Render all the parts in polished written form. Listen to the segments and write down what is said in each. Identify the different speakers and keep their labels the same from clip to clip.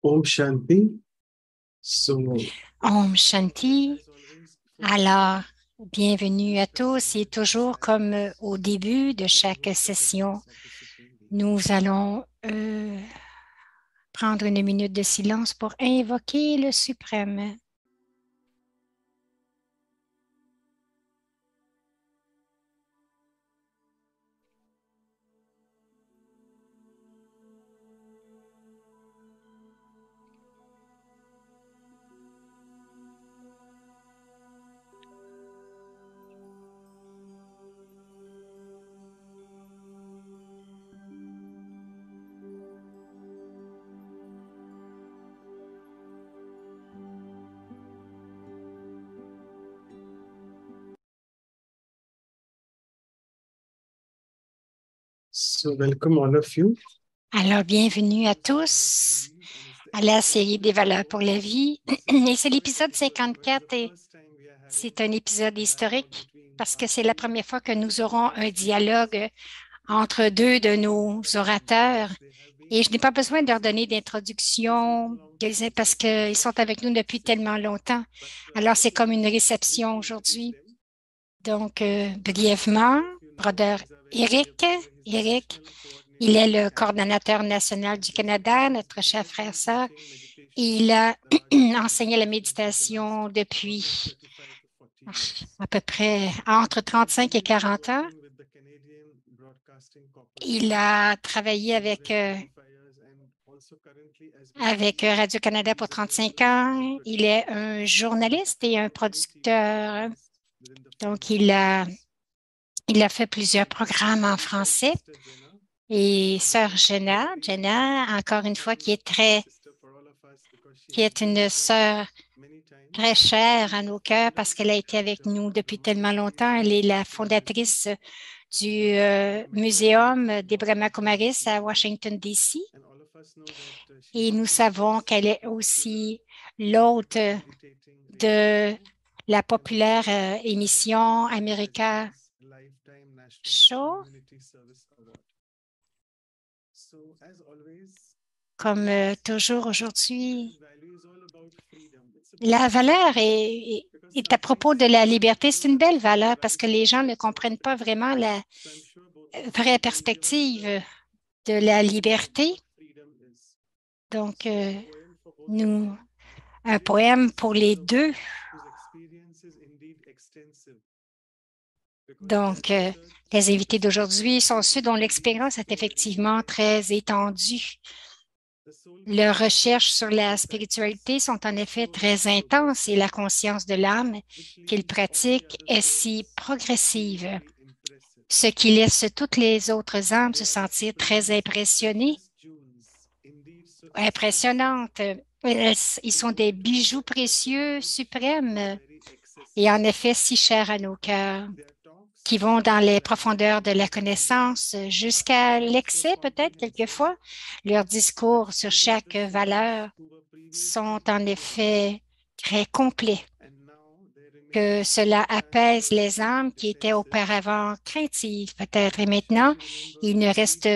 Speaker 1: Om Shanti. So,
Speaker 2: Om Shanti. Alors, bienvenue à tous et toujours comme au début de chaque session, nous allons prendre une minute de silence pour invoquer le suprême.
Speaker 1: welcome all of you.
Speaker 2: Alors, bienvenue à tous à la série des valeurs pour la vie. Et c'est l'épisode 54 et c'est un épisode historique parce que c'est la première fois que nous aurons un dialogue entre deux de nos orateurs. Et je n'ai pas besoin de leur donner d'introduction parce qu'ils sont avec nous depuis tellement longtemps. Alors, c'est comme une réception aujourd'hui. Donc, brièvement, Brother Eric, il est le coordonnateur national du Canada, notre cher frère sœur. Il a enseigné la méditation depuis à peu près entre 35 et 40 ans. Il a travaillé avec Radio-Canada pour 35 ans. Il est un journaliste et un producteur. Donc, il a fait plusieurs programmes en français. Et sœur Jenna, encore une fois, qui est une sœur très chère à nos cœurs parce qu'elle a été avec nous depuis tellement longtemps. Elle est la fondatrice du Muséum des Brahma Kumaris à Washington, D.C. Et nous savons qu'elle est aussi l'hôte de la populaire émission America Show. Comme toujours aujourd'hui, la valeur est à propos de la liberté. C'est une belle valeur parce que les gens ne comprennent pas vraiment la vraie perspective de la liberté. Donc, un poème pour les deux. Donc, les invités d'aujourd'hui sont ceux dont l'expérience est effectivement très étendue. Leurs recherches sur la spiritualité sont en effet très intenses et la conscience de l'âme qu'ils pratiquent est si progressive, ce qui laisse toutes les autres âmes se sentir très impressionnantes. Ils sont des bijoux précieux suprêmes et en effet si chers à nos cœurs, qui vont dans les profondeurs de la connaissance jusqu'à l'excès peut-être quelquefois. Leurs discours sur chaque valeur sont en effet très complets, que cela apaise les âmes qui étaient auparavant craintives peut-être. Et maintenant, il ne reste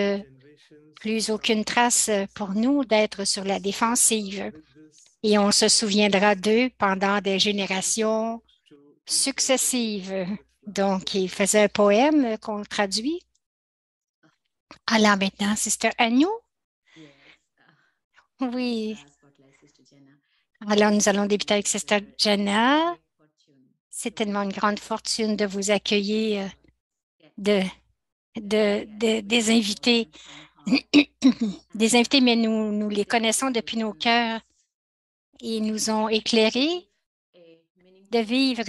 Speaker 2: plus aucune trace pour nous d'être sur la défensive. Et on se souviendra d'eux pendant des générations successives. Donc, il faisait un poème qu'on traduit. Alors maintenant, Sister Agnew? Oui. Alors, nous allons débuter avec Sister Jenna. C'est tellement une grande fortune de vous accueillir, des invités. Des invités, mais nous les connaissons depuis nos cœurs et nous ont éclairés de vivre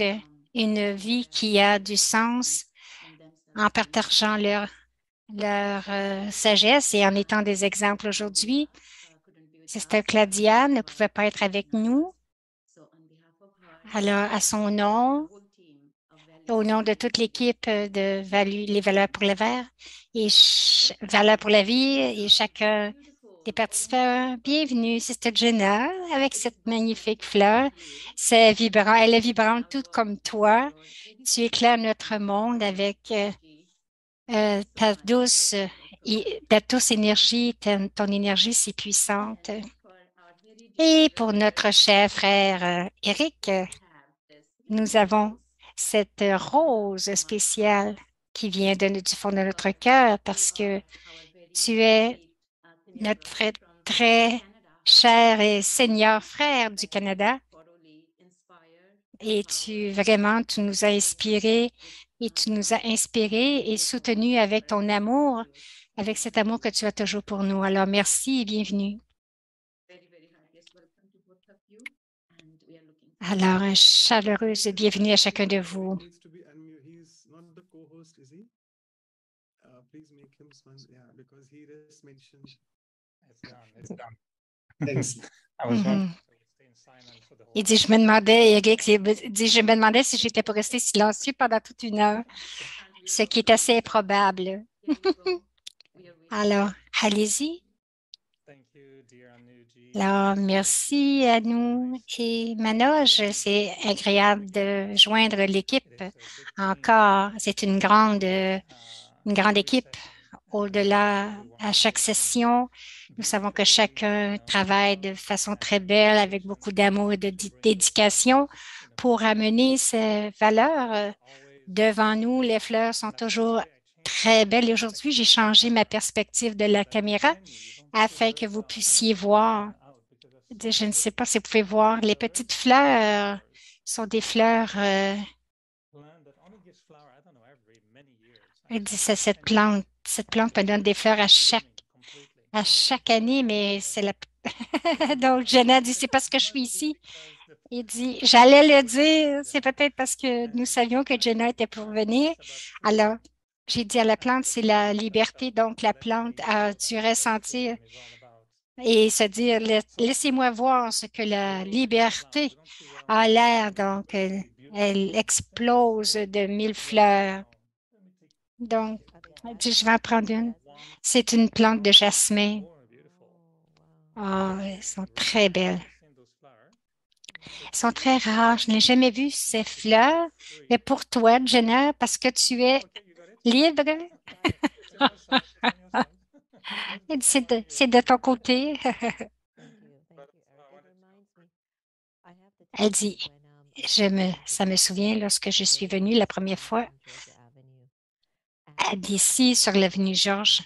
Speaker 2: une vie qui a du sens en partageant leur sagesse et en étant des exemples aujourd'hui. Sister Claudia ne pouvait pas être avec nous. Alors, à son nom, au nom de toute l'équipe de les valeurs pour le vert et valeurs pour la vie et chacun des participants, bienvenue, Sister Jenna, avec cette magnifique fleur. C'est vibrant, elle est vibrante, toute comme toi. Tu éclaires notre monde avec ta douce énergie, ton énergie si puissante. Et pour notre cher frère Eric, nous avons cette rose spéciale qui vient du fond de notre cœur parce que tu es notre très cher et seigneur frère du Canada. Et tu nous as inspirés et tu nous as inspirés et soutenus avec ton amour, avec cet amour que tu as toujours pour nous. Alors, merci et bienvenue. Alors, un chaleureuse bienvenue à chacun de vous.
Speaker 1: Needs to be unmute. He's not the co-host, is he? Please make him smile. Yeah, because he just mentioned.
Speaker 3: It's done. It's done.
Speaker 1: Thanks.
Speaker 3: I was
Speaker 2: Mhm.
Speaker 3: wondering if I would stay in silence for the whole
Speaker 2: Il dit, je me demandais, Eric, il dit, je me demandais si j'étais pour rester silencieux pendant toute une heure, ce qui est assez improbable. Alors, allez-y.
Speaker 3: Thank you, dear Anuji.
Speaker 2: Alors, merci à nous et Manoj. C'est agréable de joindre l'équipe encore. C'est une grande équipe. Au-delà, à chaque session, nous savons que chacun travaille de façon très belle, avec beaucoup d'amour et de dédication pour amener ces valeurs devant nous. Les fleurs sont toujours très belles. Et aujourd'hui, j'ai changé ma perspective de la caméra afin que vous puissiez voir. Je ne sais pas si vous pouvez voir, les petites fleurs sont des fleurs. Il dit, cette plante me donne des fleurs à chaque année, mais c'est la. Donc, Jenna dit, c'est parce que je suis ici. Il dit, j'allais le dire, c'est peut-être parce que nous savions que Jenna était pour venir. Alors, j'ai dit à la plante, c'est la liberté. Donc, la plante a dû ressentir et se dire, laissez-moi voir ce que la liberté a l'air. Donc, elle explose de 1000 fleurs. Donc, elle dit, je vais en prendre une. C'est une plante de jasmin. Oh, elles sont très belles. Elles sont très rares. Je n'ai jamais vu ces fleurs. Mais pour toi, Jenna, parce que tu es libre, c'est de ton côté. Elle dit, ça me souvient lorsque je suis venue la première fois d'ici sur l'avenue Georges.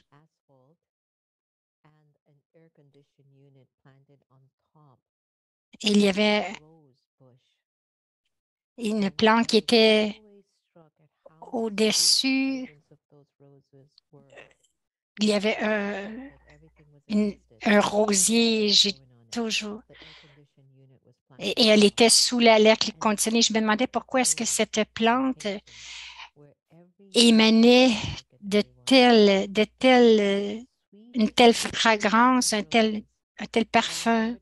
Speaker 2: Il y avait une plante qui était au-dessus. Il y avait un rosier. J'ai toujours. Et elle était sous l'air conditionné. Je me demandais pourquoi est-ce que cette plante émanait une telle fragrance, un tel parfum.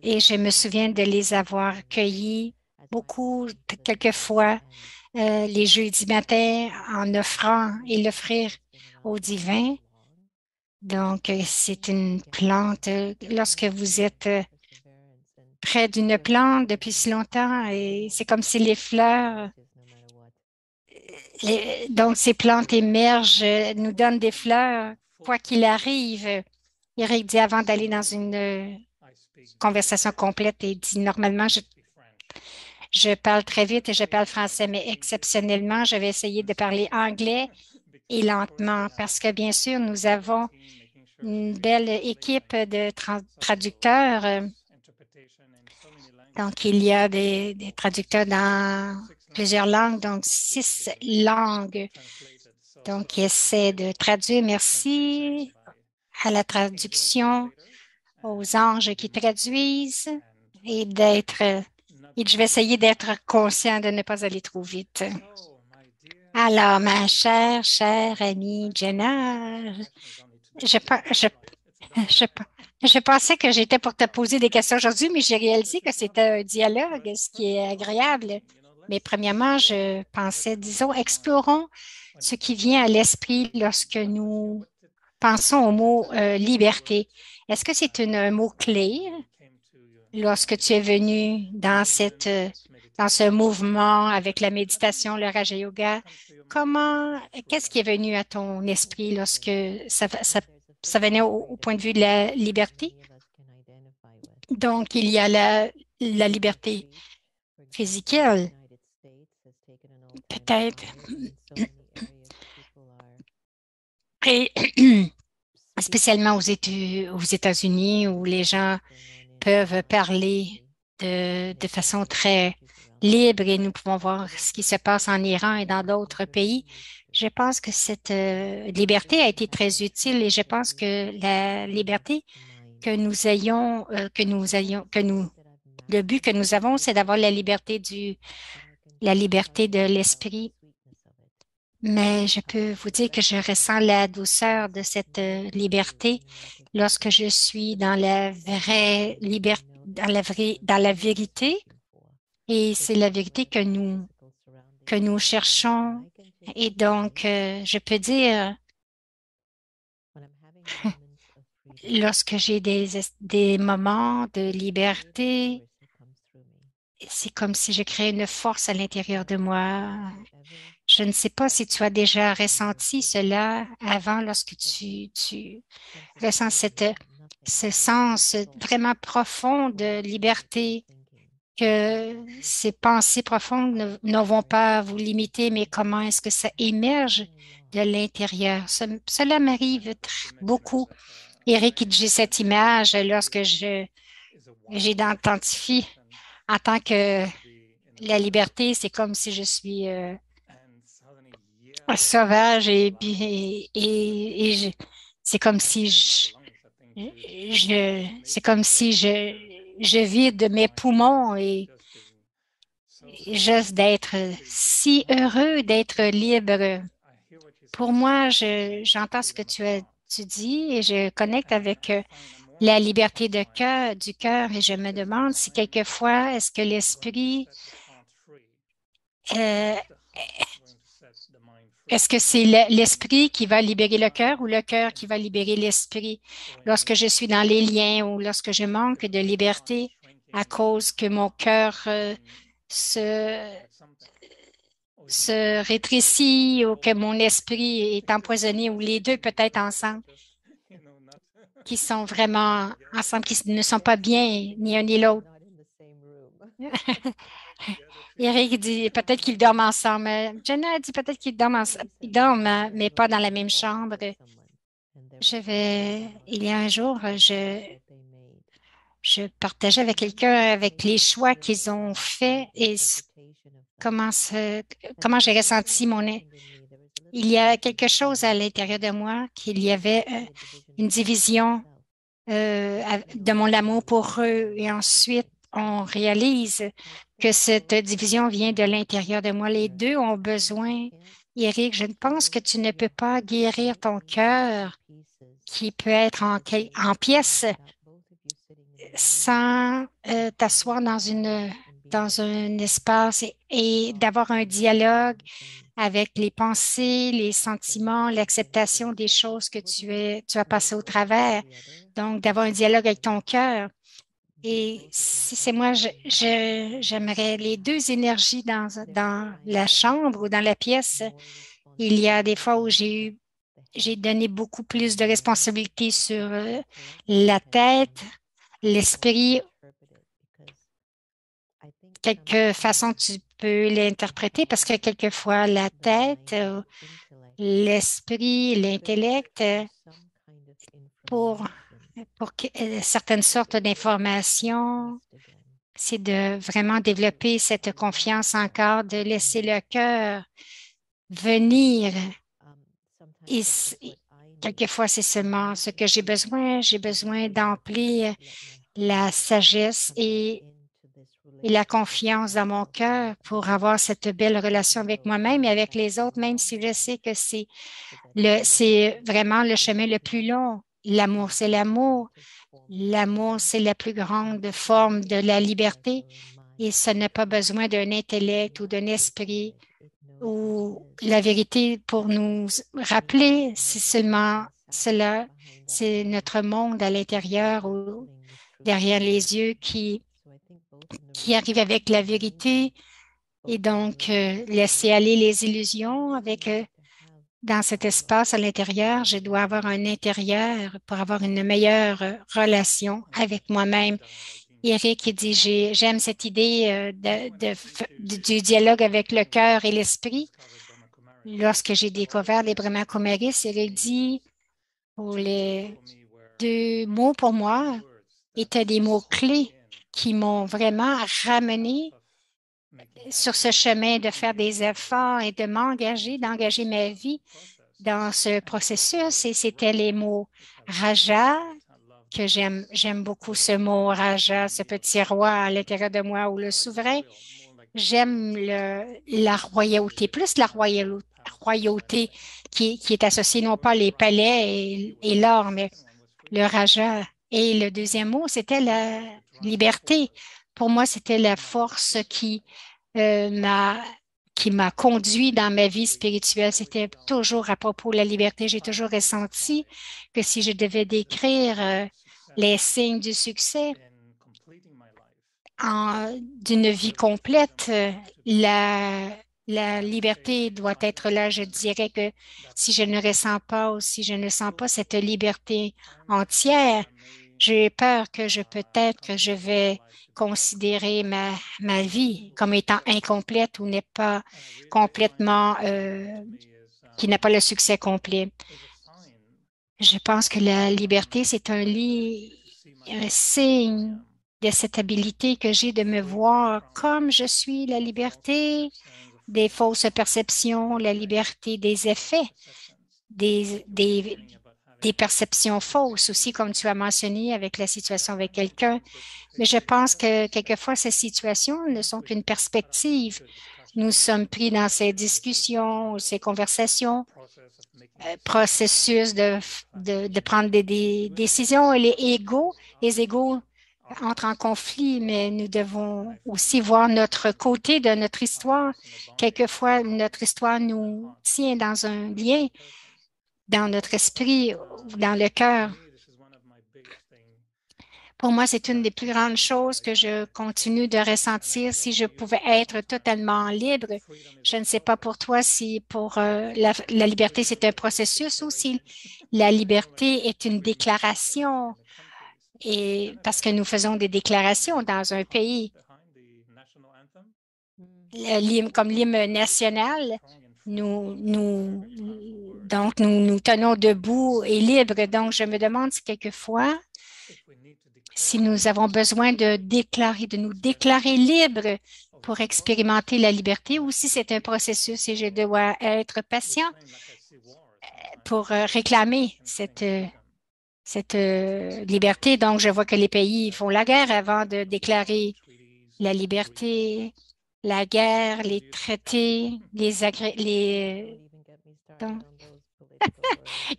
Speaker 2: Et je me souviens de les avoir cueillis beaucoup, quelquefois, les jeudis matins en offrant et l'offrir au divin. Donc, c'est une plante. Lorsque vous êtes près d'une plante depuis si longtemps, et c'est comme si les fleurs, donc ces plantes émergent, nous donnent des fleurs, quoi qu'il arrive. Eric dit avant d'aller dans une conversation complète et dit normalement, je parle très vite et je parle français, mais exceptionnellement, je vais essayer de parler anglais et lentement parce que bien sûr, nous avons une belle équipe de traducteurs. Donc, il y a des traducteurs dans plusieurs langues, donc 6 langues. Donc, ils essaient de traduire. Merci à la traduction, aux anges qui traduisent et je vais essayer d'être conscient de ne pas aller trop vite. Alors, ma chère amie Jenna, je pensais que j'étais pour te poser des questions aujourd'hui, mais j'ai réalisé que c'était un dialogue, ce qui est agréable. Mais premièrement, je pensais, disons, explorons ce qui vient à l'esprit lorsque nous pensons au mot liberté. Est-ce que c'est un mot clé lorsque tu es venu dans cette dans ce mouvement avec la méditation, le Raja Yoga. Qu'est-ce qui est venu à ton esprit lorsque ça venait au point de vue de la liberté? Donc, il y a la liberté physique, peut-être, et spécialement aux États-Unis où les gens peuvent parler de façon très libre et nous pouvons voir ce qui se passe en Iran et dans d'autres pays. Je pense que cette liberté a été très utile et je pense que la liberté que le but que nous avons, c'est d'avoir la liberté de l'esprit. Mais je peux vous dire que je ressens la douceur de cette liberté lorsque je suis dans la vraie liberté, dans la vérité. Et c'est la vérité que nous cherchons. Et donc, je peux dire, lorsque j'ai des moments de liberté, c'est comme si je créais une force à l'intérieur de moi. Je ne sais pas si tu as déjà ressenti cela avant lorsque tu ressens ce sens vraiment profond de liberté, que ces pensées profondes ne vont pas vous limiter, mais comment est-ce que ça émerge de l'intérieur? Cela m'arrive beaucoup. Eric, j'ai cette image lorsque j'identifie en tant que la liberté, c'est comme si je suis sauvage c'est comme si c'est comme si je vide mes poumons et juste d'être si heureux d'être libre. Pour moi, j'entends ce que tu dis et je connecte avec la liberté du cœur et je me demande si quelquefois, est-ce que euh, est-ce que c'est l'esprit qui va libérer le cœur ou le cœur qui va libérer l'esprit? Lorsque je suis dans les liens ou lorsque je manque de liberté à cause que mon cœur se rétrécit ou que mon esprit est empoisonné ou les deux peut-être ensemble, qui sont vraiment ensemble, qui ne sont pas bien ni un ni l'autre. Eric dit peut-être qu'ils dorment ensemble. Jenna dit peut-être qu'ils dorment, mais pas dans la même chambre. Il y a un jour, je partageais avec quelqu'un avec les choix qu'ils ont faits et comment j'ai ressenti il y a quelque chose à l'intérieur de moi qu'il y avait une division de mon amour pour eux et ensuite on réalise que cette division vient de l'intérieur de moi. Les deux ont besoin. Eric, je ne pense que tu ne peux pas guérir ton cœur qui peut être en pièces sans t'asseoir dans un espace et d'avoir un dialogue avec les pensées, les sentiments, l'acceptation des choses que tu as passées au travers. Donc, d'avoir un dialogue avec ton cœur. Et si c'est moi, j'aimerais les deux énergies dans la chambre ou dans la pièce. Il y a des fois où j'ai donné beaucoup plus de responsabilités sur la tête, l'esprit. Quelque façon tu peux l'interpréter parce que quelquefois la tête, l'esprit, l'intellect, pour certaines sortes d'informations, c'est de vraiment développer cette confiance encore, de laisser le cœur venir. Et quelquefois, c'est seulement ce que j'ai besoin. J'ai besoin d'emplir la sagesse et la confiance dans mon cœur pour avoir cette belle relation avec moi-même et avec les autres, même si je sais que c'est vraiment le chemin le plus long. L'amour, c'est l'amour. L'amour, c'est la plus grande forme de la liberté et ça n'a pas besoin d'un intellect ou d'un esprit ou la vérité pour nous rappeler, c'est seulement cela, c'est notre monde à l'intérieur ou derrière les yeux qui qui arrive avec la vérité et donc laisser aller les illusions avec dans cet espace à l'intérieur. Je dois avoir un intérieur pour avoir une meilleure relation avec moi-même. Eric il dit, j'aime cette idée du dialogue avec le cœur et l'esprit. Lorsque j'ai découvert les Brahma Kumaris, Eric dit, pour les deux mots pour moi étaient des mots-clés qui m'ont vraiment ramené sur ce chemin de faire des efforts et de d'engager ma vie dans ce processus. Et c'était les mots Raja, que j'aime beaucoup ce mot Raja, ce petit roi à l'intérieur de moi ou le souverain. J'aime la royauté, plus la royauté qui est associée non pas les palais et l'or, mais le Raja. Et le deuxième mot, c'était la liberté. Pour moi, c'était la force qui m'a conduit dans ma vie spirituelle. C'était toujours à propos de la liberté. J'ai toujours ressenti que si je devais décrire les signes du succès d'une vie complète, la liberté doit être là. Je dirais que si je ne ressens pas ou si je ne sens pas cette liberté entière, j'ai peur que peut-être que je vais considérer ma vie comme étant incomplète ou n'est pas complètement, qui n'a pas le succès complet. Je pense que la liberté, c'est un signe de cette habilité que j'ai de me voir comme je suis, la liberté des fausses perceptions, la liberté des effets, des perceptions fausses aussi, comme tu as mentionné avec la situation avec quelqu'un. Mais je pense que quelquefois, ces situations ne sont qu'une perspective. Nous sommes pris dans ces discussions, ces conversations, processus de prendre des décisions. Et les égos entrent en conflit, mais nous devons aussi voir notre côté de notre histoire. Quelquefois, notre histoire nous tient dans un lien dans notre esprit ou dans le cœur. Pour moi, c'est une des plus grandes choses que je continue de ressentir si je pouvais être totalement libre. Je ne sais pas pour toi si pour la liberté, c'est un processus ou si la liberté est une déclaration. Et parce que nous faisons des déclarations dans un pays, comme l'hymne national, donc nous tenons debout et libres. Donc, je me demande si quelquefois, si nous avons besoin de nous déclarer libres pour expérimenter la liberté ou si c'est un processus et je dois être patient pour réclamer cette liberté. Donc, je vois que les pays font la guerre avant de déclarer la liberté, la guerre, les traités, donc,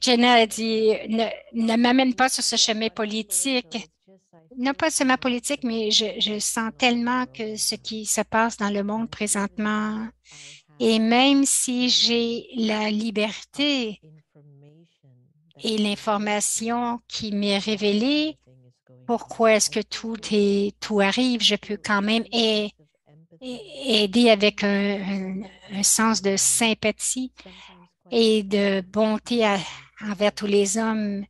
Speaker 2: Jenna a dit, ne m'amène pas sur ce chemin politique. Non pas sur ma politique, mais je sens tellement que ce qui se passe dans le monde présentement, et même si j'ai la liberté et l'information qui m'est révélée, pourquoi est-ce que tout arrive, je peux quand même aider avec un sens de sympathie et de bonté envers tous les hommes.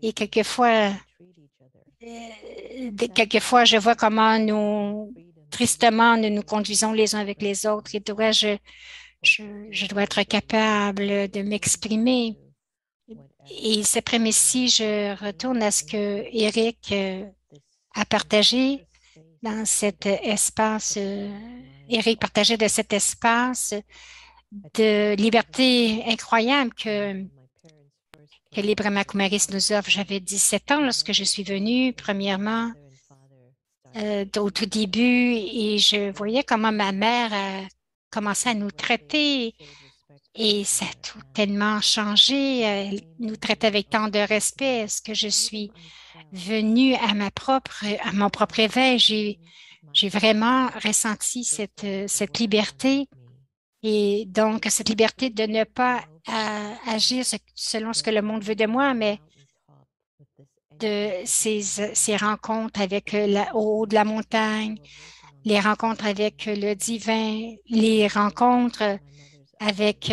Speaker 2: Et quelquefois, je vois comment tristement, nous nous conduisons les uns avec les autres. Et je dois être capable de m'exprimer. Et cet après-midi, je retourne à ce que Eric a partagé dans cet espace. Eric partageait de cet espace de liberté incroyable que les Brahma Kumaris nous offrent. J'avais 17 ans lorsque je suis venue, premièrement, au tout début, et je voyais comment ma mère a commencé à nous traiter et ça a tout tellement changé. Elle nous traite avec tant de respect. Est-ce que je suis venue à mon propre éveil? J'ai vraiment ressenti cette liberté. Et donc, cette liberté de ne pas agir selon ce que le monde veut de moi, mais de ces rencontres avec au haut de la montagne, les rencontres avec le divin, les rencontres avec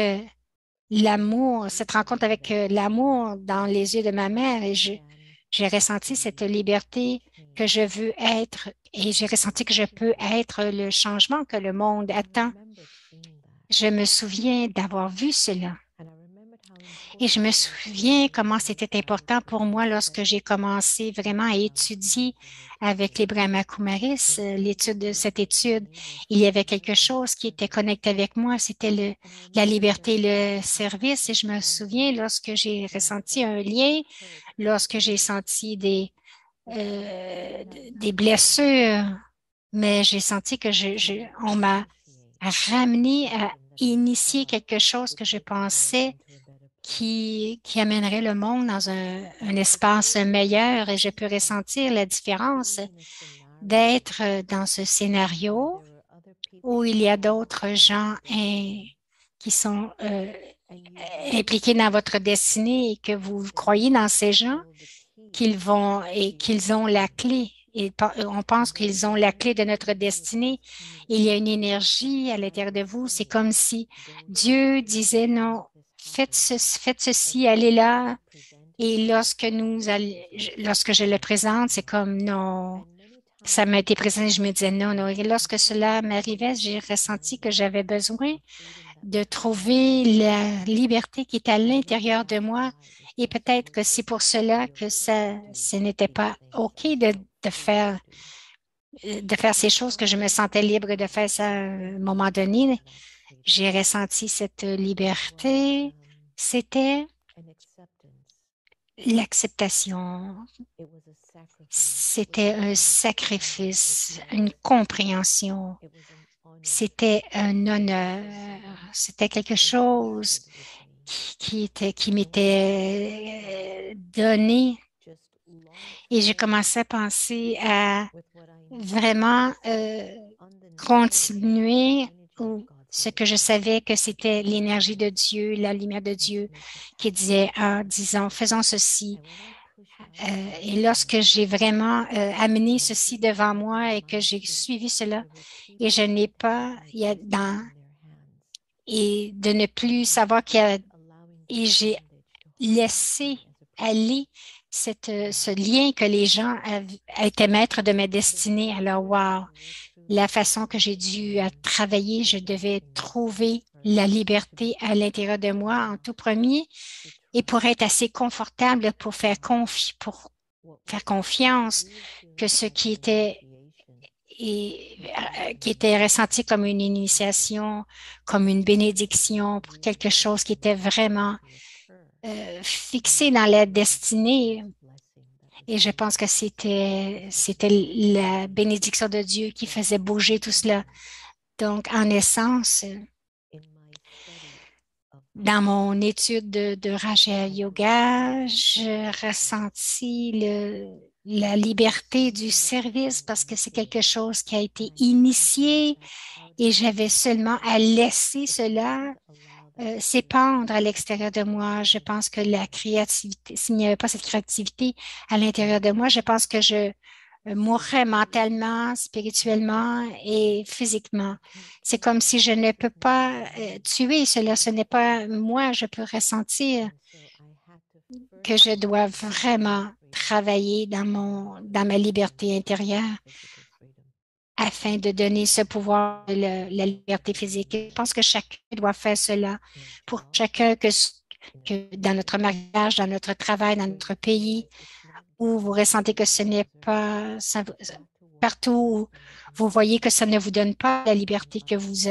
Speaker 2: l'amour, cette rencontre avec l'amour dans les yeux de ma mère. Et j'ai ressenti cette liberté que je veux être et j'ai ressenti que je peux être le changement que le monde attend. Je me souviens d'avoir vu cela. Et je me souviens comment c'était important pour moi lorsque j'ai commencé vraiment à étudier avec les Brahma Kumaris, l'étude de cette étude. Il y avait quelque chose qui était connecté avec moi, c'était la liberté, le service. Et je me souviens lorsque j'ai ressenti un lien, lorsque j'ai senti des blessures, mais j'ai senti que on m'a ramené à initier quelque chose que je pensais qui amènerait le monde dans un espace meilleur et je peux ressentir la différence d'être dans ce scénario où il y a d'autres gens qui sont impliqués dans votre destinée et que vous croyez dans ces gens qu'ils ont la clé. Et on pense qu'ils ont la clé de notre destinée. Il y a une énergie à l'intérieur de vous. C'est comme si Dieu disait non, faites ceci, allez là. Et lorsque je le présente, c'est comme non. Ça m'a été présenté, je me disais non, non. Et lorsque cela m'arrivait, j'ai ressenti que j'avais besoin de trouver la liberté qui est à l'intérieur de moi. Et peut-être que c'est pour cela que ce n'était pas OK de faire ces choses que je me sentais libre de faire ça à un moment donné. J'ai ressenti cette liberté. C'était l'acceptation. C'était un sacrifice, une compréhension. C'était un honneur. C'était quelque chose qui m'était donné. Et j'ai commencé à penser à vraiment continuer ce que je savais que c'était l'énergie de Dieu, la lumière de Dieu qui disait, disons, faisons ceci. Et lorsque j'ai vraiment amené ceci devant moi et que j'ai suivi cela, et je n'ai pas, et de ne plus savoir et j'ai laissé aller ce lien que les gens étaient maîtres de ma destinée. Alors, wow, la façon que j'ai dû travailler, je devais trouver la liberté à l'intérieur de moi en tout premier et pour être assez confortable pour faire confiance que ce qui était ressenti comme une initiation, comme une bénédiction, pour quelque chose qui était vraiment fixé dans la destinée. Et je pense que c'était la bénédiction de Dieu qui faisait bouger tout cela. Donc, en essence, dans mon étude de Raja Yoga, je ressentis la liberté du service parce que c'est quelque chose qui a été initié et j'avais seulement à laisser cela s'épandre à l'extérieur de moi. Je pense que la créativité, s'il n'y avait pas cette créativité à l'intérieur de moi, je pense que je mourrais mentalement, spirituellement et physiquement. C'est comme si je ne peux pas tuer cela. Ce n'est pas moi. Je peux ressentir que je dois vraiment travailler dans ma liberté intérieure afin de donner ce pouvoir, la liberté physique. Je pense que chacun doit faire cela pour chacun que dans notre mariage, dans notre travail, dans notre pays, où vous ressentez que ce n'est pas partout où vous voyez que ça ne vous donne pas la liberté que vous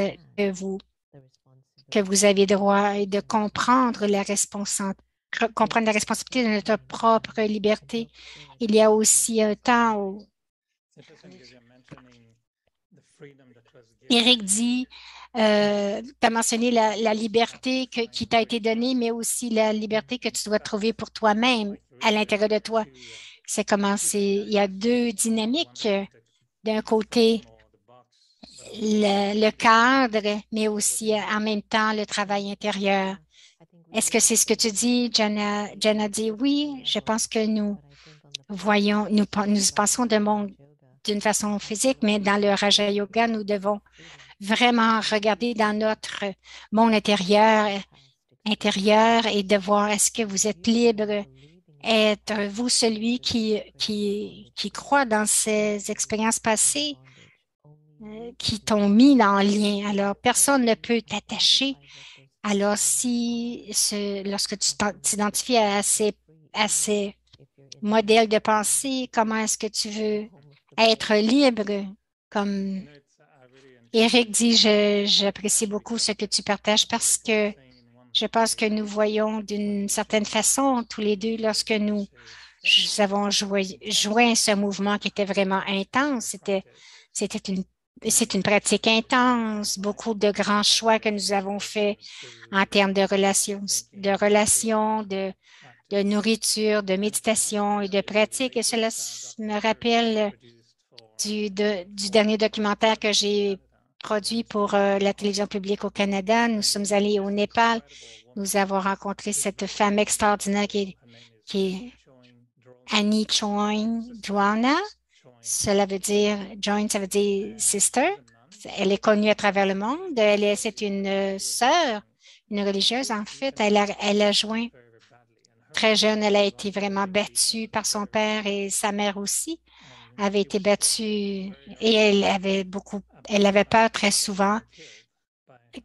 Speaker 2: avez droit et de comprendre la responsabilité de notre propre liberté. Il y a aussi un temps où Eric dit, tu as mentionné la liberté qui t'a été donnée, mais aussi la liberté que tu dois trouver pour toi-même à l'intérieur de toi. Il y a deux dynamiques. D'un côté, le cadre, mais aussi en même temps le travail intérieur. Est-ce que c'est ce que tu dis, Jana dit oui, je pense que nous voyons, nous pensons de monde d'une façon physique, mais dans le Raja Yoga, nous devons vraiment regarder dans notre monde intérieur et de voir est-ce que vous êtes libre. Êtes-vous celui qui croit dans ces expériences passées qui t'ont mis en lien? Alors, personne ne peut t'attacher. Alors, lorsque tu t'identifies à ces modèles de pensée, comment est-ce que tu veux être libre? Comme Eric dit, j'apprécie beaucoup ce que tu partages parce que je pense que nous voyons d'une certaine façon tous les deux lorsque nous avons joint ce mouvement qui était vraiment intense. C'est une pratique intense, beaucoup de grands choix que nous avons faits en termes de relations, de nourriture, de méditation et de pratique. Et cela me rappelle du dernier documentaire que j'ai produit pour la télévision publique au Canada. Nous sommes allés au Népal. Nous avons rencontré cette femme extraordinaire qui est Annie Choin Dwana. Cela veut dire, Join, ça veut dire sister. Elle est connue à travers le monde. C'est une sœur, une religieuse. En fait, elle a joint très jeune. Elle a été vraiment battue par son père et sa mère aussi avait été battue et elle avait peur très souvent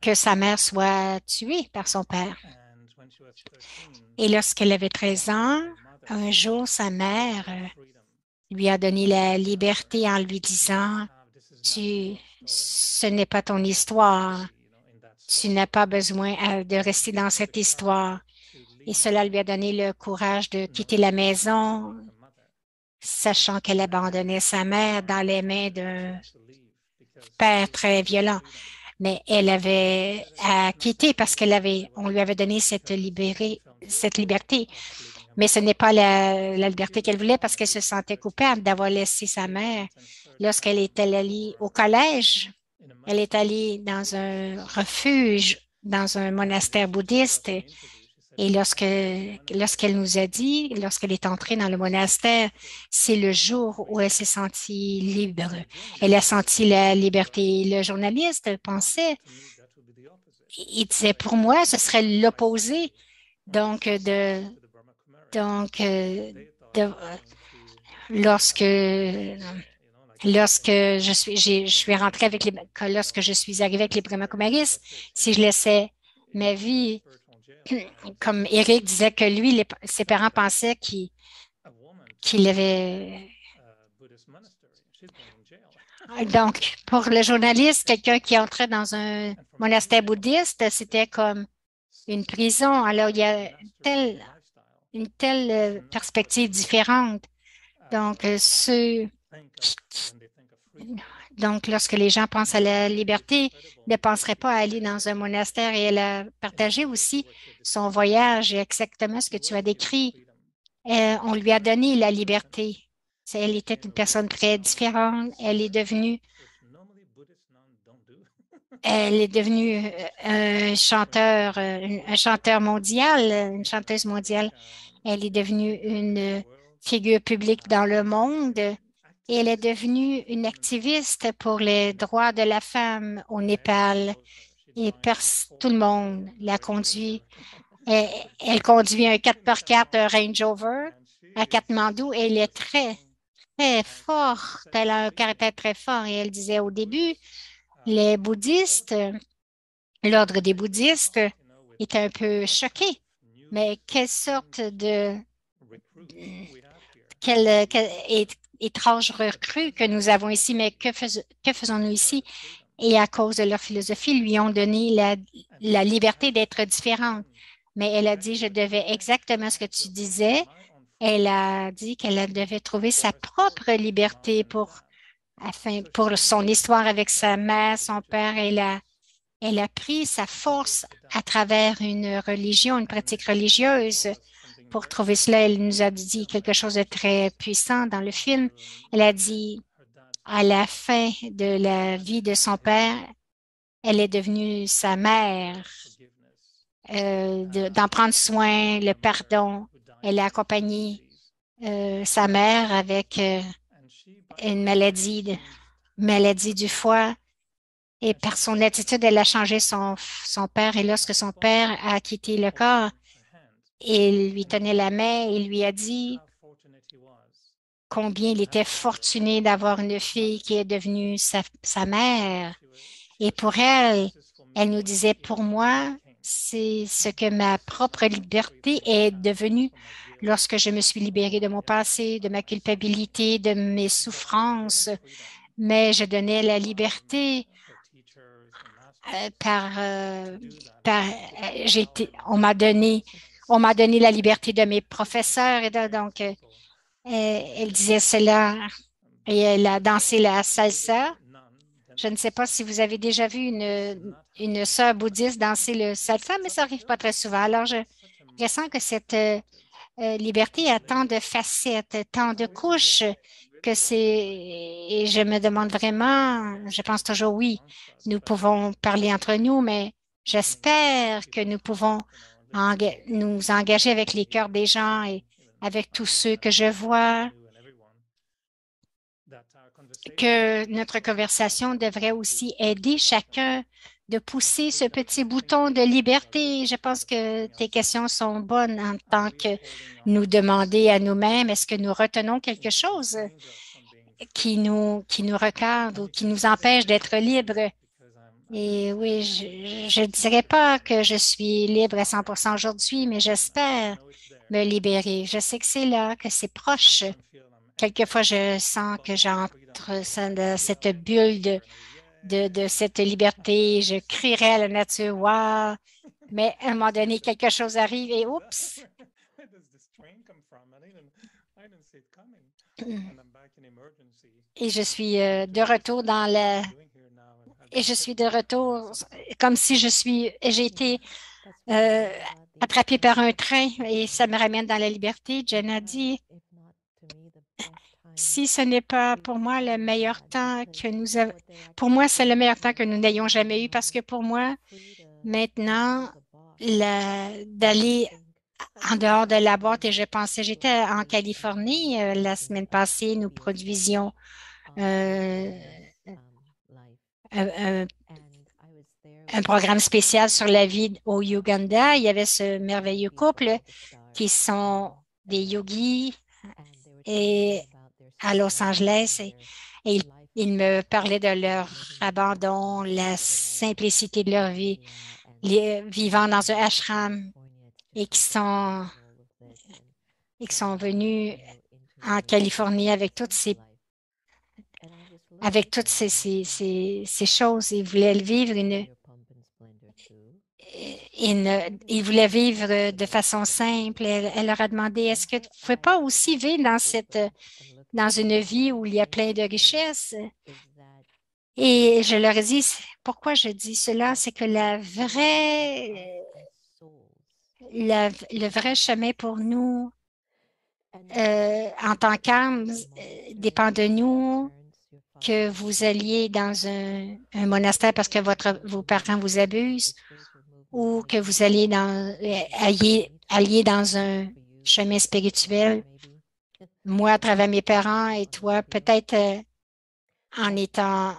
Speaker 2: que sa mère soit tuée par son père. Et lorsqu'elle avait 13 ans, un jour, sa mère lui a donné la liberté en lui disant, ce n'est pas ton histoire. Tu n'as pas besoin de rester dans cette histoire. Et cela lui a donné le courage de quitter la maison, sachant qu'elle abandonnait sa mère dans les mains d'un père très violent. Mais elle avait à quitter parce on lui avait donné cette liberté. Mais ce n'est pas la liberté qu'elle voulait parce qu'elle se sentait coupable d'avoir laissé sa mère. Lorsqu'elle est allée au collège, elle est allée dans un refuge, dans un monastère bouddhiste. Et lorsqu'elle nous a dit, lorsqu'elle est entrée dans le monastère, c'est le jour où elle s'est sentie libre. Elle a senti la liberté. Le journaliste pensait, il disait, pour moi, ce serait l'opposé. Donc, lorsque je suis rentrée lorsque je suis arrivée avec les Brahma Kumaris, si je laissais ma vie, comme Eric disait que lui, ses parents pensaient qu'il avait. Donc, pour le journaliste, quelqu'un qui entrait dans un monastère bouddhiste, c'était comme une prison. Alors, il y a une telle perspective différente. Donc, lorsque les gens pensent à la liberté, ne penseraient pas à aller dans un monastère. Et elle a partagé aussi son voyage et exactement ce que tu as décrit. On lui a donné la liberté. Elle était une personne très différente. Elle est devenue un chanteur mondial, une chanteuse mondiale. Elle est devenue une figure publique dans le monde et elle est devenue une activiste pour les droits de la femme au Népal. Et tout le monde la conduit. Elle conduit un 4x4 Range Rover à Katmandou et elle est très, très forte. Elle a un caractère très fort et elle disait au début, les bouddhistes, l'ordre des bouddhistes était un peu choqué. Mais quelle étrange recrue que nous avons ici, mais que faisons-nous ici? Et à cause de leur philosophie, lui ont donné la liberté d'être différente. Mais elle a dit, je devais exactement ce que tu disais. Elle a dit qu'elle devait trouver sa propre liberté pour son histoire avec sa mère, son père. Elle a pris sa force à travers une religion, une pratique religieuse. Pour trouver cela, elle nous a dit quelque chose de très puissant dans le film. Elle a dit, à la fin de la vie de son père, elle est devenue sa mère, d'en prendre soin, le pardon. Elle a accompagné sa mère avec une maladie du foie. Et par son attitude, elle a changé son père. Et lorsque son père a quitté le corps, il lui tenait la main et lui a dit combien il était fortuné d'avoir une fille qui est devenue sa mère. Et pour elle, elle nous disait, pour moi, c'est ce que ma propre liberté est devenue lorsque je me suis libérée de mon passé, de ma culpabilité, de mes souffrances. Mais je donnais la liberté on m'a donné la liberté de mes professeurs. Et donc, elle disait cela et elle a dansé la salsa. Je ne sais pas si vous avez déjà vu une sœur bouddhiste danser le salsa, mais ça n'arrive pas très souvent. Alors, je ressens que cette liberté a tant de facettes, tant de couches et je me demande vraiment, je pense toujours oui, nous pouvons parler entre nous, mais j'espère que nous pouvons nous engager avec les cœurs des gens et avec tous ceux que je vois, que notre conversation devrait aussi aider chacun de pousser ce petit bouton de liberté. Je pense que tes questions sont bonnes en tant que nous demander à nous-mêmes, est-ce que nous retenons quelque chose qui nous recadre ou qui nous empêche d'être libres? Et oui, je ne dirais pas que je suis libre à 100% aujourd'hui, mais j'espère me libérer. Je sais que c'est là, que c'est proche. Quelquefois, je sens que j'entre dans cette bulle de cette liberté. Je crierai à la nature, wow! Mais à un moment donné, quelque chose arrive et oups! Et je suis de retour et je suis de retour comme si j'ai été attrapée par un train et ça me ramène dans la liberté. Jen a dit, si ce n'est pas pour moi le meilleur temps pour moi, c'est le meilleur temps que nous n'ayons jamais eu parce que pour moi, maintenant, d'aller en dehors de la boîte et j'étais en Californie la semaine passée, nous produisions euh, un, un programme spécial sur la vie au Ouganda. Il y avait ce merveilleux couple qui sont des yogis et à Los Angeles et ils me parlaient de leur abandon, la simplicité de leur vie, vivant dans un ashram et qui sont venus en Californie avec toutes ces choses. Ils voulaient vivre ils voulaient vivre de façon simple. Elle leur a demandé, est-ce que tu ne pouvez pas aussi vivre dans une vie où il y a plein de richesses? Et je leur ai dit, pourquoi je dis cela? C'est que le vrai chemin pour nous, en tant qu'âmes, dépend de nous, que vous alliez dans un monastère parce que vos parents vous abusent ou que vous alliez alliez dans un chemin spirituel. Moi, à travers mes parents et toi, peut-être en étant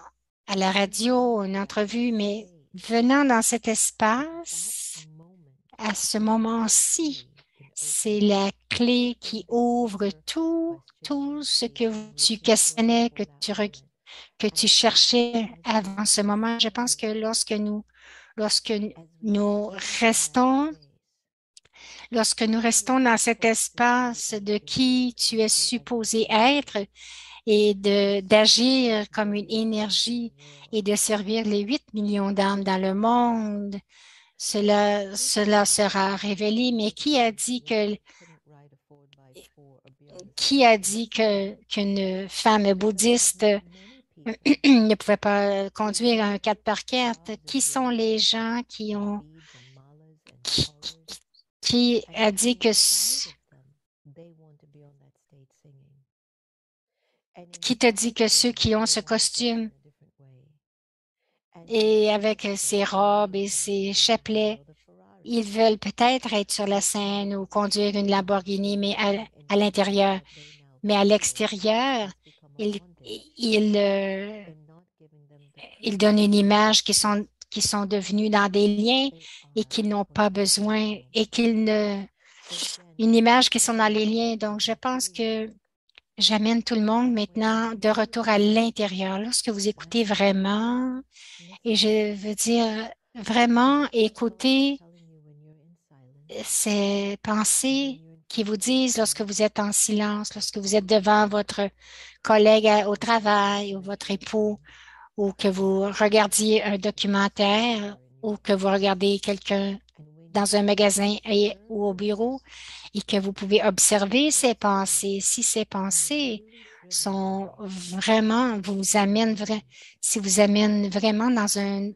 Speaker 2: à la radio, une entrevue, mais venant dans cet espace, à ce moment-ci, c'est la clé qui ouvre tout ce que tu questionnais, que tu cherchais avant ce moment. Je pense que lorsque nous restons, lorsque nous restons dans cet espace de qui tu es supposé être et d'agir comme une énergie et de servir les 8 millions d'âmes dans le monde, cela sera révélé. Mais qui a dit qu'une femme bouddhiste ne pouvait pas conduire un 4x4? Qui sont les gens qui, qui a dit qui t'a dit que ceux qui ont ce costume et avec ces robes et ces chapelets, ils veulent peut-être être sur la scène ou conduire une Lamborghini, mais à l'intérieur. Mais à l'extérieur, ils, ils, ils donnent une image qui sont devenus dans des liens et qu'ils n'ont pas besoin et qu'ils ne... Une image qui sont dans les liens. Donc, je pense que j'amène tout le monde maintenant de retour à l'intérieur. Lorsque vous écoutez vraiment, et je veux dire vraiment écouter ces pensées qui vous disent lorsque vous êtes en silence, lorsque vous êtes devant votre collègue au travail ou votre époux, ou que vous regardiez un documentaire, ou que vous regardez quelqu'un dans un magasin ou au bureau, et que vous pouvez observer ces pensées. Si ces pensées sont vraiment, si vous amènent vraiment dans un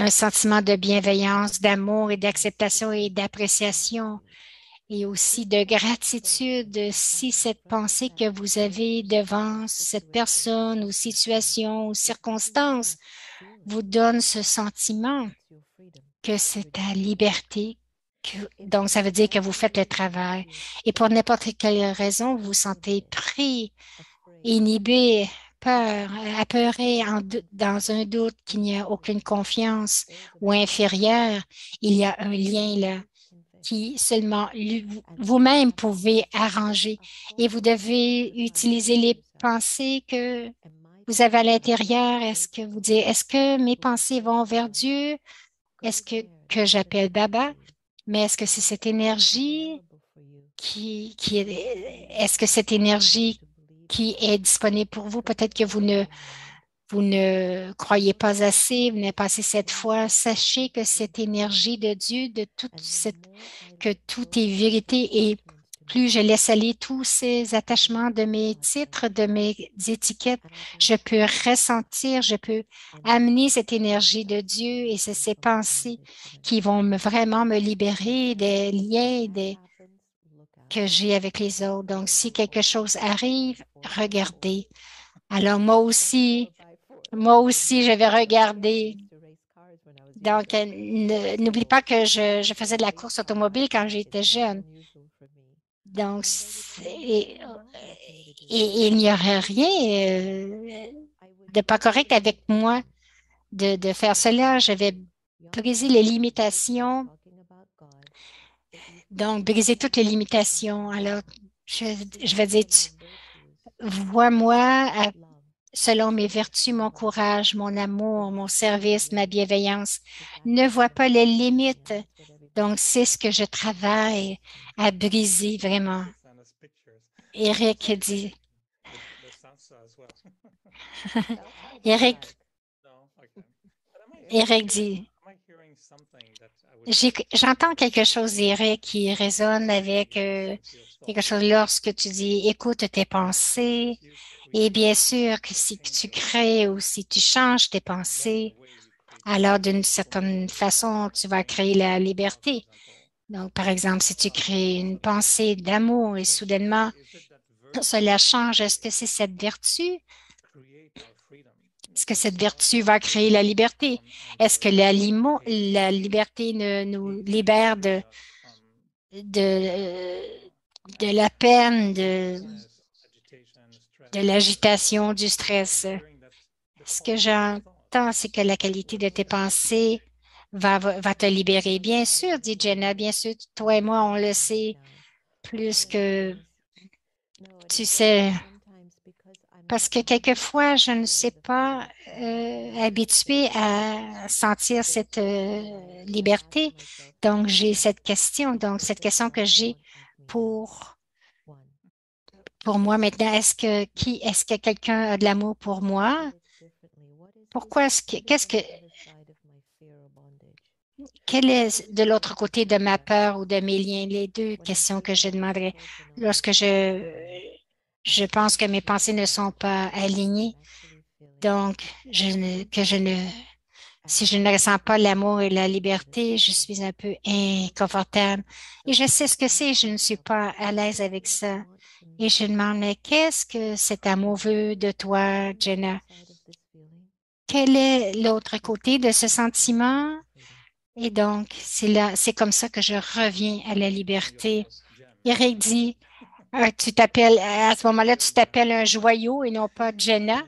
Speaker 2: sentiment de bienveillance, d'amour et d'acceptation et d'appréciation et aussi de gratitude, si cette pensée que vous avez devant cette personne ou situation ou circonstance vous donne ce sentiment que c'est ta liberté. Donc, ça veut dire que vous faites le travail. Et pour n'importe quelle raison, vous vous sentez pris, inhibé, peur, apeuré dans un doute qu'il n'y a aucune confiance ou inférieur. Il y a un lien là qui seulement vous-même pouvez arranger et vous devez utiliser les pensées que vous avez à l'intérieur. Est-ce que vous dites, est-ce que mes pensées vont vers Dieu? Est-ce que j'appelle Baba? Mais est-ce que c'est cette énergie est-ce que cette énergie qui est disponible pour vous? Peut-être que vous ne croyez pas assez, vous n'avez pas assez cette foi. Sachez que cette énergie de Dieu, que tout est vérité et plus je laisse aller tous ces attachements de mes titres, de mes étiquettes, je peux ressentir, je peux amener cette énergie de Dieu et c'est ces pensées qui vont vraiment me libérer des liens que j'ai avec les autres. Donc, si quelque chose arrive, regardez. Alors, moi aussi, je vais regarder. Donc, n'oublie pas que je faisais de la course automobile quand j'étais jeune. Donc, il n'y aurait rien de pas correct avec moi de faire cela. Je vais briser les limitations. Donc, briser toutes les limitations. Alors, je vais dire, vois-moi selon mes vertus, mon courage, mon amour, mon service, ma bienveillance. Ne vois pas les limites. Donc, c'est ce que je travaille à briser vraiment. Eric dit, Eric, Eric dit, j'entends quelque chose, Eric, qui résonne avec quelque chose lorsque tu dis, écoute tes pensées. Et bien sûr que si tu crées ou si tu changes tes pensées, alors d'une certaine façon, tu vas créer la liberté. Donc, par exemple, si tu crées une pensée d'amour et soudainement, cela change, est-ce que c'est cette vertu? Est-ce que cette vertu va créer la liberté? Est-ce que la liberté nous libère de la peine, de l'agitation, du stress? Ce que j'entends, c'est que la qualité de tes pensées va te libérer. Bien sûr, dit Jenna, bien sûr, toi et moi, on le sait plus que tu sais. Parce que quelquefois, je ne sais pas habituée à sentir cette liberté. Donc, j'ai cette question. Donc, cette question que j'ai pour, pour moi maintenant, est-ce que quelqu'un a de l'amour pour moi? Pourquoi quel est de l'autre côté de ma peur ou de mes liens? Les deux questions que je demanderais lorsque je pense que mes pensées ne sont pas alignées. Donc, si je ne ressens pas l'amour et la liberté, je suis un peu inconfortable. Et je sais ce que c'est, je ne suis pas à l'aise avec ça. Et je demande, mais qu'est-ce que cet amour veut de toi, Jenna? Quel est l'autre côté de ce sentiment? Et donc, c'est comme ça que je reviens à la liberté. Eric dit, tu t'appelles, à ce moment-là, tu t'appelles un joyau et non pas Jenna.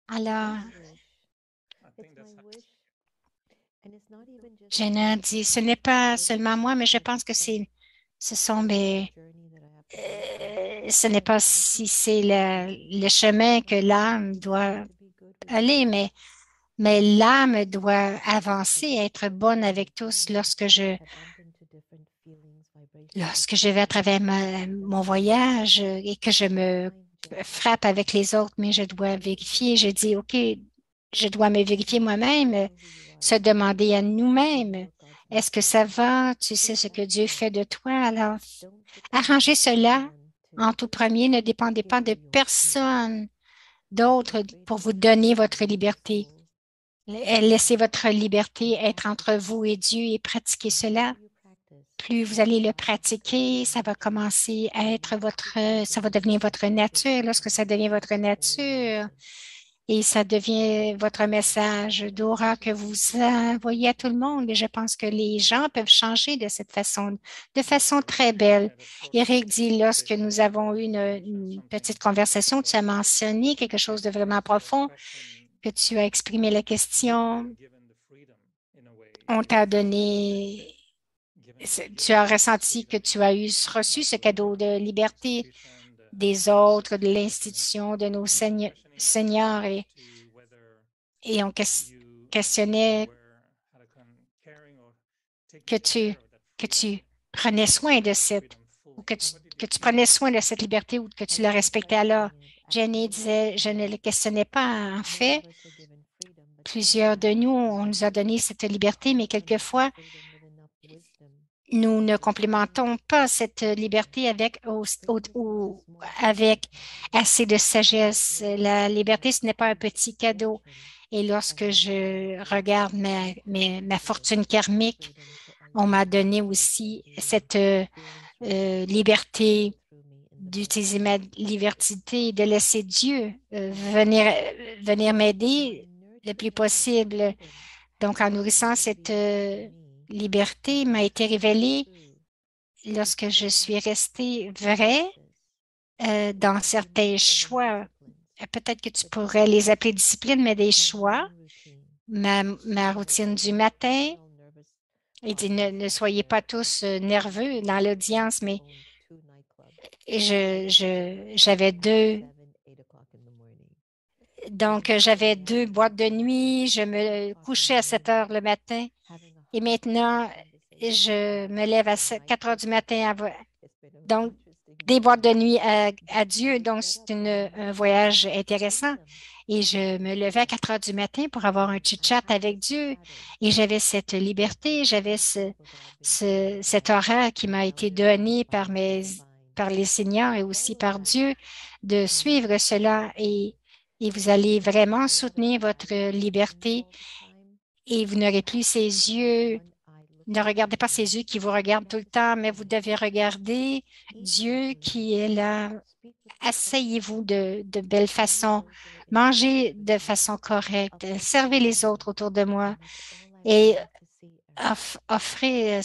Speaker 2: Alors, Jenna dit, ce n'est pas seulement moi, mais je pense que ce sont ce n'est pas si c'est le chemin que l'âme doit aller, mais l'âme doit avancer, être bonne avec tous lorsque je vais à travers mon voyage et que je me frappe avec les autres, mais je dois vérifier. Je dis, OK, je dois me vérifier moi-même, se demander à nous-mêmes, est-ce que ça va? Tu sais ce que Dieu fait de toi? Alors, arrangez cela en tout premier. Ne dépendez pas de personne d'autre pour vous donner votre liberté. Laissez votre liberté être entre vous et Dieu et pratiquez cela. Plus vous allez le pratiquer, ça va commencer à être ça va devenir votre nature. Lorsque ça devient votre nature et ça devient votre message d'aura que vous envoyez à tout le monde, et je pense que les gens peuvent changer de façon très belle. Eric dit, lorsque nous avons eu une petite conversation, tu as mentionné quelque chose de vraiment profond, que tu as exprimé la question, on t'a donné, tu as ressenti que tu as reçu ce cadeau de liberté des autres, de l'institution, de nos seigneurs, et on questionnait que tu prenais soin de que tu prenais soin de cette liberté ou que tu la respectais. Alors, Jenny disait, je ne le questionnais pas. En fait, plusieurs de nous, on nous a donné cette liberté, mais quelquefois, nous ne complémentons pas cette liberté avec assez de sagesse. La liberté, ce n'est pas un petit cadeau. Et lorsque je regarde ma fortune karmique, on m'a donné aussi cette liberté d'utiliser ma liberté, de laisser Dieu venir m'aider le plus possible. Donc, en nourrissant cette liberté, m'a été révélée lorsque je suis restée vraie dans certains choix. Peut-être que tu pourrais les appeler disciplines, mais des choix. Ma routine du matin, il dit ne soyez pas tous nerveux dans l'audience, mais j'avais j'avais deux boîtes de nuit, je me couchais à 7 heures le matin et maintenant, je me lève à 4 heures du matin. Donc, des boîtes de nuit à Dieu. Donc, c'est un voyage intéressant. Et je me levais à 4 heures du matin pour avoir un chit-chat avec Dieu. Et j'avais cette liberté, j'avais cet horaire qui m'a été donné par les seigneurs et aussi par Dieu de suivre cela. Et vous allez vraiment soutenir votre liberté et vous n'aurez plus ces yeux. Ne regardez pas ces yeux qui vous regardent tout le temps, mais vous devez regarder Dieu qui est là. Asseyez-vous de belle façon. Mangez de façon correcte. Servez les autres autour de moi et offrez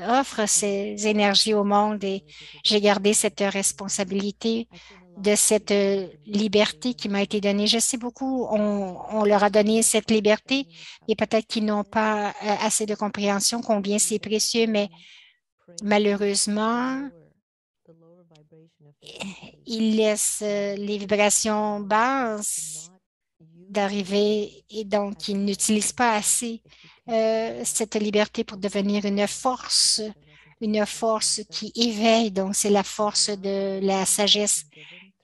Speaker 2: offre ces énergies au monde. Et j'ai gardé cette responsabilité de cette liberté qui m'a été donnée. Je sais beaucoup, on leur a donné cette liberté et peut-être qu'ils n'ont pas assez de compréhension combien c'est précieux, mais malheureusement, ils laissent les vibrations basses d'arriver et donc ils n'utilisent pas assez cette liberté pour devenir une force qui éveille. Donc, c'est la force de la sagesse.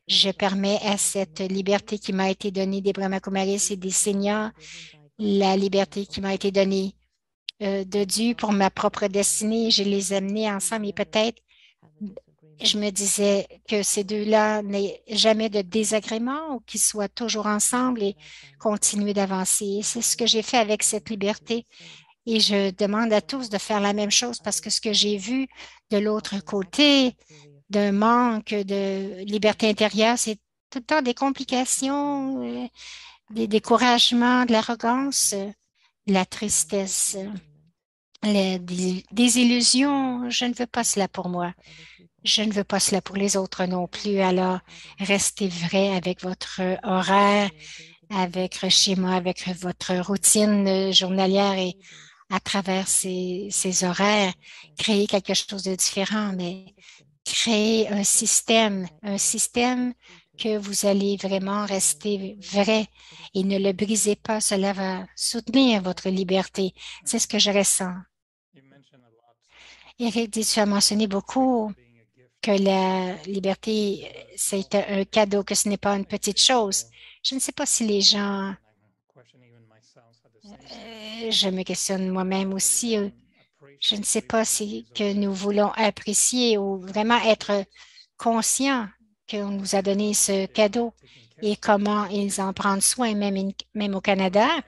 Speaker 2: Je permets à cette liberté qui m'a été donnée des Brahma Kumaris et des seigneurs, la liberté qui m'a été donnée de Dieu pour ma propre destinée. Je les ai amenés ensemble et peut-être je me disais que ces deux-là n'aient jamais de désagrément ou qu'ils soient toujours ensemble et continuer d'avancer. C'est ce que j'ai fait avec cette liberté. Et je demande à tous de faire la même chose parce que ce que j'ai vu de l'autre côté d'un manque de liberté intérieure, c'est tout le temps des complications, des découragements, de l'arrogance, de la tristesse, des illusions. Je ne veux pas cela pour moi. Je ne veux pas cela pour les autres non plus. Alors, restez vrai avec votre horaire, avec votre schéma, avec votre routine journalière et à travers ces horaires, créer quelque chose de différent, mais créer un système que vous allez vraiment rester vrai et ne le brisez pas. Cela va soutenir votre liberté. C'est ce que je ressens.
Speaker 3: You mentioned a lot
Speaker 2: Eric dit, tu as mentionné beaucoup
Speaker 3: being a gift.
Speaker 2: que la liberté, c'est un cadeau, que ce n'est pas une petite chose. Je ne sais pas si les gens,
Speaker 3: And I'm questioning even myself at the same time.
Speaker 2: je me questionne moi-même aussi, je ne
Speaker 3: Appreciate
Speaker 2: sais pas
Speaker 3: liberty
Speaker 2: si
Speaker 3: is
Speaker 2: que
Speaker 3: very
Speaker 2: nous voulons apprécier ou vraiment être conscients qu'on nous a donné ce cadeau
Speaker 3: taking care
Speaker 2: et
Speaker 3: of
Speaker 2: comment ils en prennent soin, même au Canada.
Speaker 3: and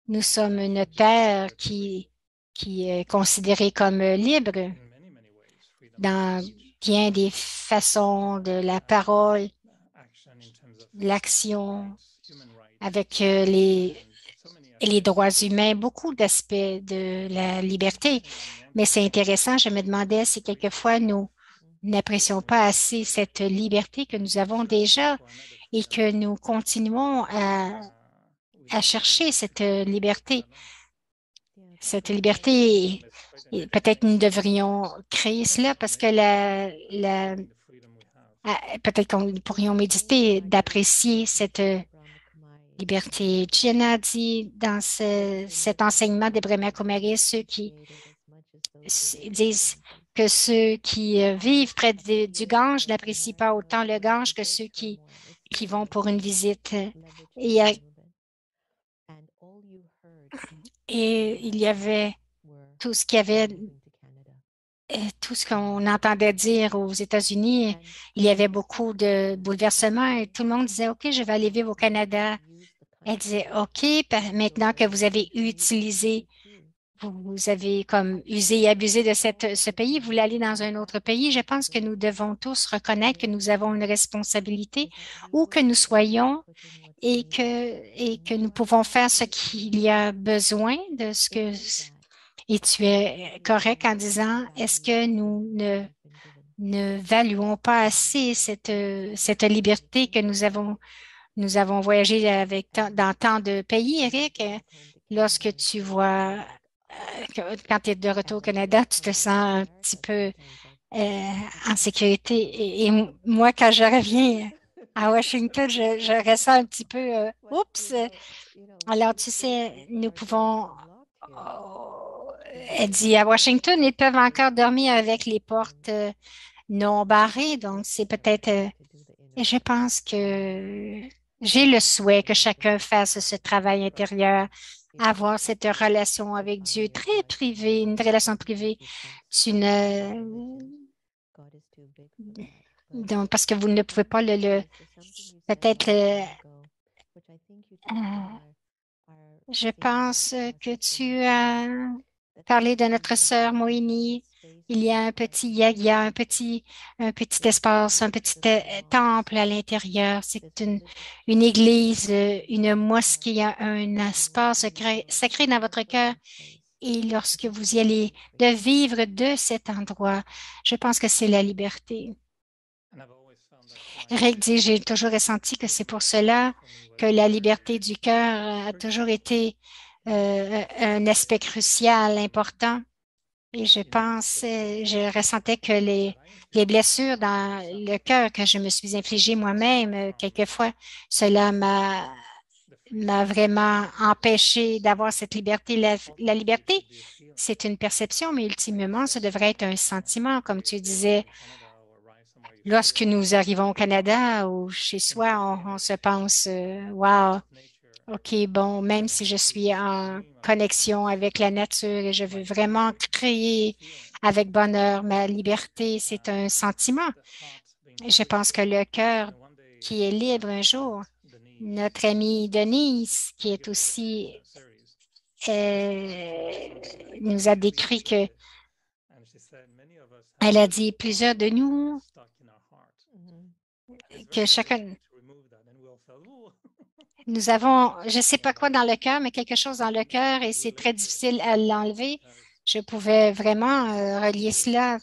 Speaker 2: Nous sommes une terre qui est considérée comme libre
Speaker 3: in many ways freedom of
Speaker 2: dans
Speaker 3: speech,
Speaker 2: bien des façons de la parole,
Speaker 3: action in terms of
Speaker 2: l'action
Speaker 3: human rights,
Speaker 2: avec
Speaker 3: and so many
Speaker 2: les
Speaker 3: aspects.
Speaker 2: droits humains, beaucoup d'aspects de la liberté. Mais c'est intéressant, je me demandais si quelquefois nous n'apprécions pas assez cette liberté que nous avons déjà et que nous continuons à chercher cette liberté. Cette liberté, et peut-être nous devrions créer cela parce que peut-être qu'on pourrions méditer d'apprécier cette liberté. Jenna dit dans cet enseignement d'Ebrahima Komari, ceux qui disent que ceux qui vivent près du Gange n'apprécient pas autant le Gange que ceux qui vont pour une visite. Et, et il y avait tout ce qu'il y avait, tout ce qu'on entendait dire aux États-Unis. Il y avait beaucoup de bouleversements et tout le monde disait, OK, je vais aller vivre au Canada. Elle disait, OK, maintenant que vous avez utilisé, vous avez comme usé et abusé de ce pays, vous voulez aller dans un autre pays. Je pense que nous devons tous reconnaître que nous avons une responsabilité où que nous soyons et que nous pouvons faire ce qu'il y a besoin de ce que, et tu es correct en disant, est-ce que nous ne valuons pas assez cette liberté que nous avons voyagé dans tant de pays, Eric. Lorsque tu vois, quand tu es de retour au Canada, tu te sens un petit peu en sécurité. Moi, quand je reviens à Washington, je ressens un petit peu, oups. Alors, tu sais, nous pouvons, elle dit à Washington, ils peuvent encore dormir avec les portes non barrées. Donc, c'est peut-être, et je pense que j'ai le souhait que chacun fasse ce travail intérieur, avoir cette relation avec Dieu très privée, une relation privée. Tu ne, donc, parce que vous ne pouvez pas peut-être, je pense que tu as parlé de notre sœur Moïni. Il y a il y a un petit espace, un petit temple à l'intérieur. C'est une église, une mosquée, un espace sacré dans votre cœur. Et lorsque vous y allez, de vivre de cet endroit, je pense que c'est la liberté. Rick dit, j'ai toujours ressenti que c'est pour cela que la liberté du cœur a toujours été un aspect crucial, important. Et je ressentais que les blessures dans le cœur que je me suis infligées moi-même, quelquefois, cela m'a vraiment empêché d'avoir cette liberté. La liberté, c'est une perception, mais ultimement, ça devrait être un sentiment, comme tu disais. Lorsque nous arrivons au Canada ou chez soi, on se pense, wow, OK, bon, même si je suis en connexion avec la nature et je veux vraiment créer avec bonheur ma liberté, c'est un sentiment. Je pense que le cœur qui est libre un jour, notre amie Denise, qui est aussi, nous a décrit que, elle a dit plusieurs de nous, que chacun, nous avons, je ne sais pas quoi dans le cœur, mais quelque chose dans le cœur et c'est très difficile à l'enlever. Je pouvais vraiment relier cela.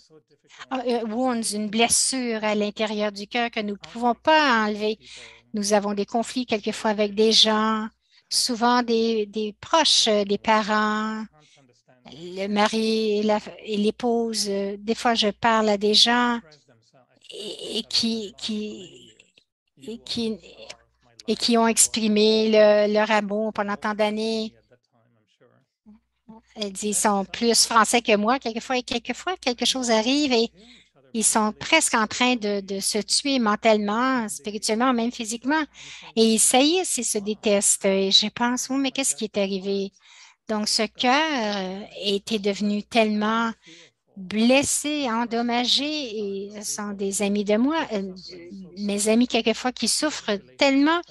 Speaker 2: wounds, une blessure à l'intérieur du cœur que nous ne pouvons pas enlever. Nous avons des conflits quelquefois avec des gens, souvent des proches, des parents, le mari et l'épouse. Des fois, je parle à des gens et et qui, qui ont exprimé leur amour pendant tant d'années. Ils sont plus français que moi quelquefois et quelquefois quelque chose arrive et ils sont presque en train de se tuer mentalement, spirituellement, même physiquement. Et ils saillissent et se détestent. Et je pense, oh, mais qu'est-ce qui est arrivé? Donc, ce cœur était devenu tellement blessés, endommagés et sont des amis de moi, mes amis quelquefois qui souffrent tellement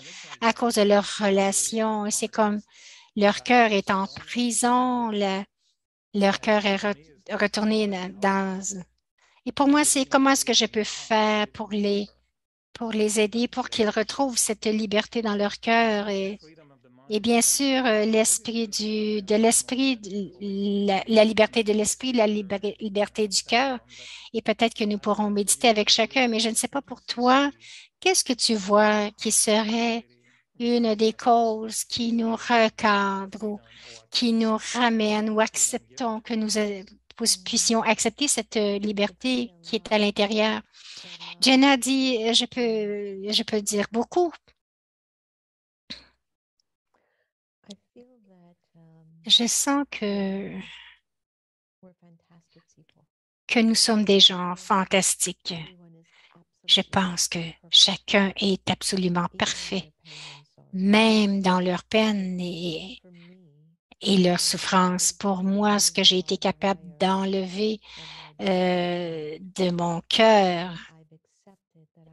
Speaker 2: à cause de leur relation. C'est comme leur cœur est en prison, leur cœur est retourné dans... Et pour moi, c'est comment est-ce que je peux faire pour les aider, pour qu'ils retrouvent cette liberté dans leur cœur et bien sûr, la liberté de l'esprit, la liberté du cœur. Et peut-être que nous pourrons méditer avec chacun, mais je ne sais pas pour toi, qu'est-ce que tu vois qui serait une des causes qui nous recadre ou qui nous ramène ou acceptons que nous puissions accepter cette liberté qui est à l'intérieur. Jenna dit, je peux dire beaucoup. Je sens que nous sommes des gens fantastiques. Je pense que chacun est absolument parfait, même dans leur peine et leur souffrance. Pour moi, ce que j'ai été capable d'enlever de mon cœur,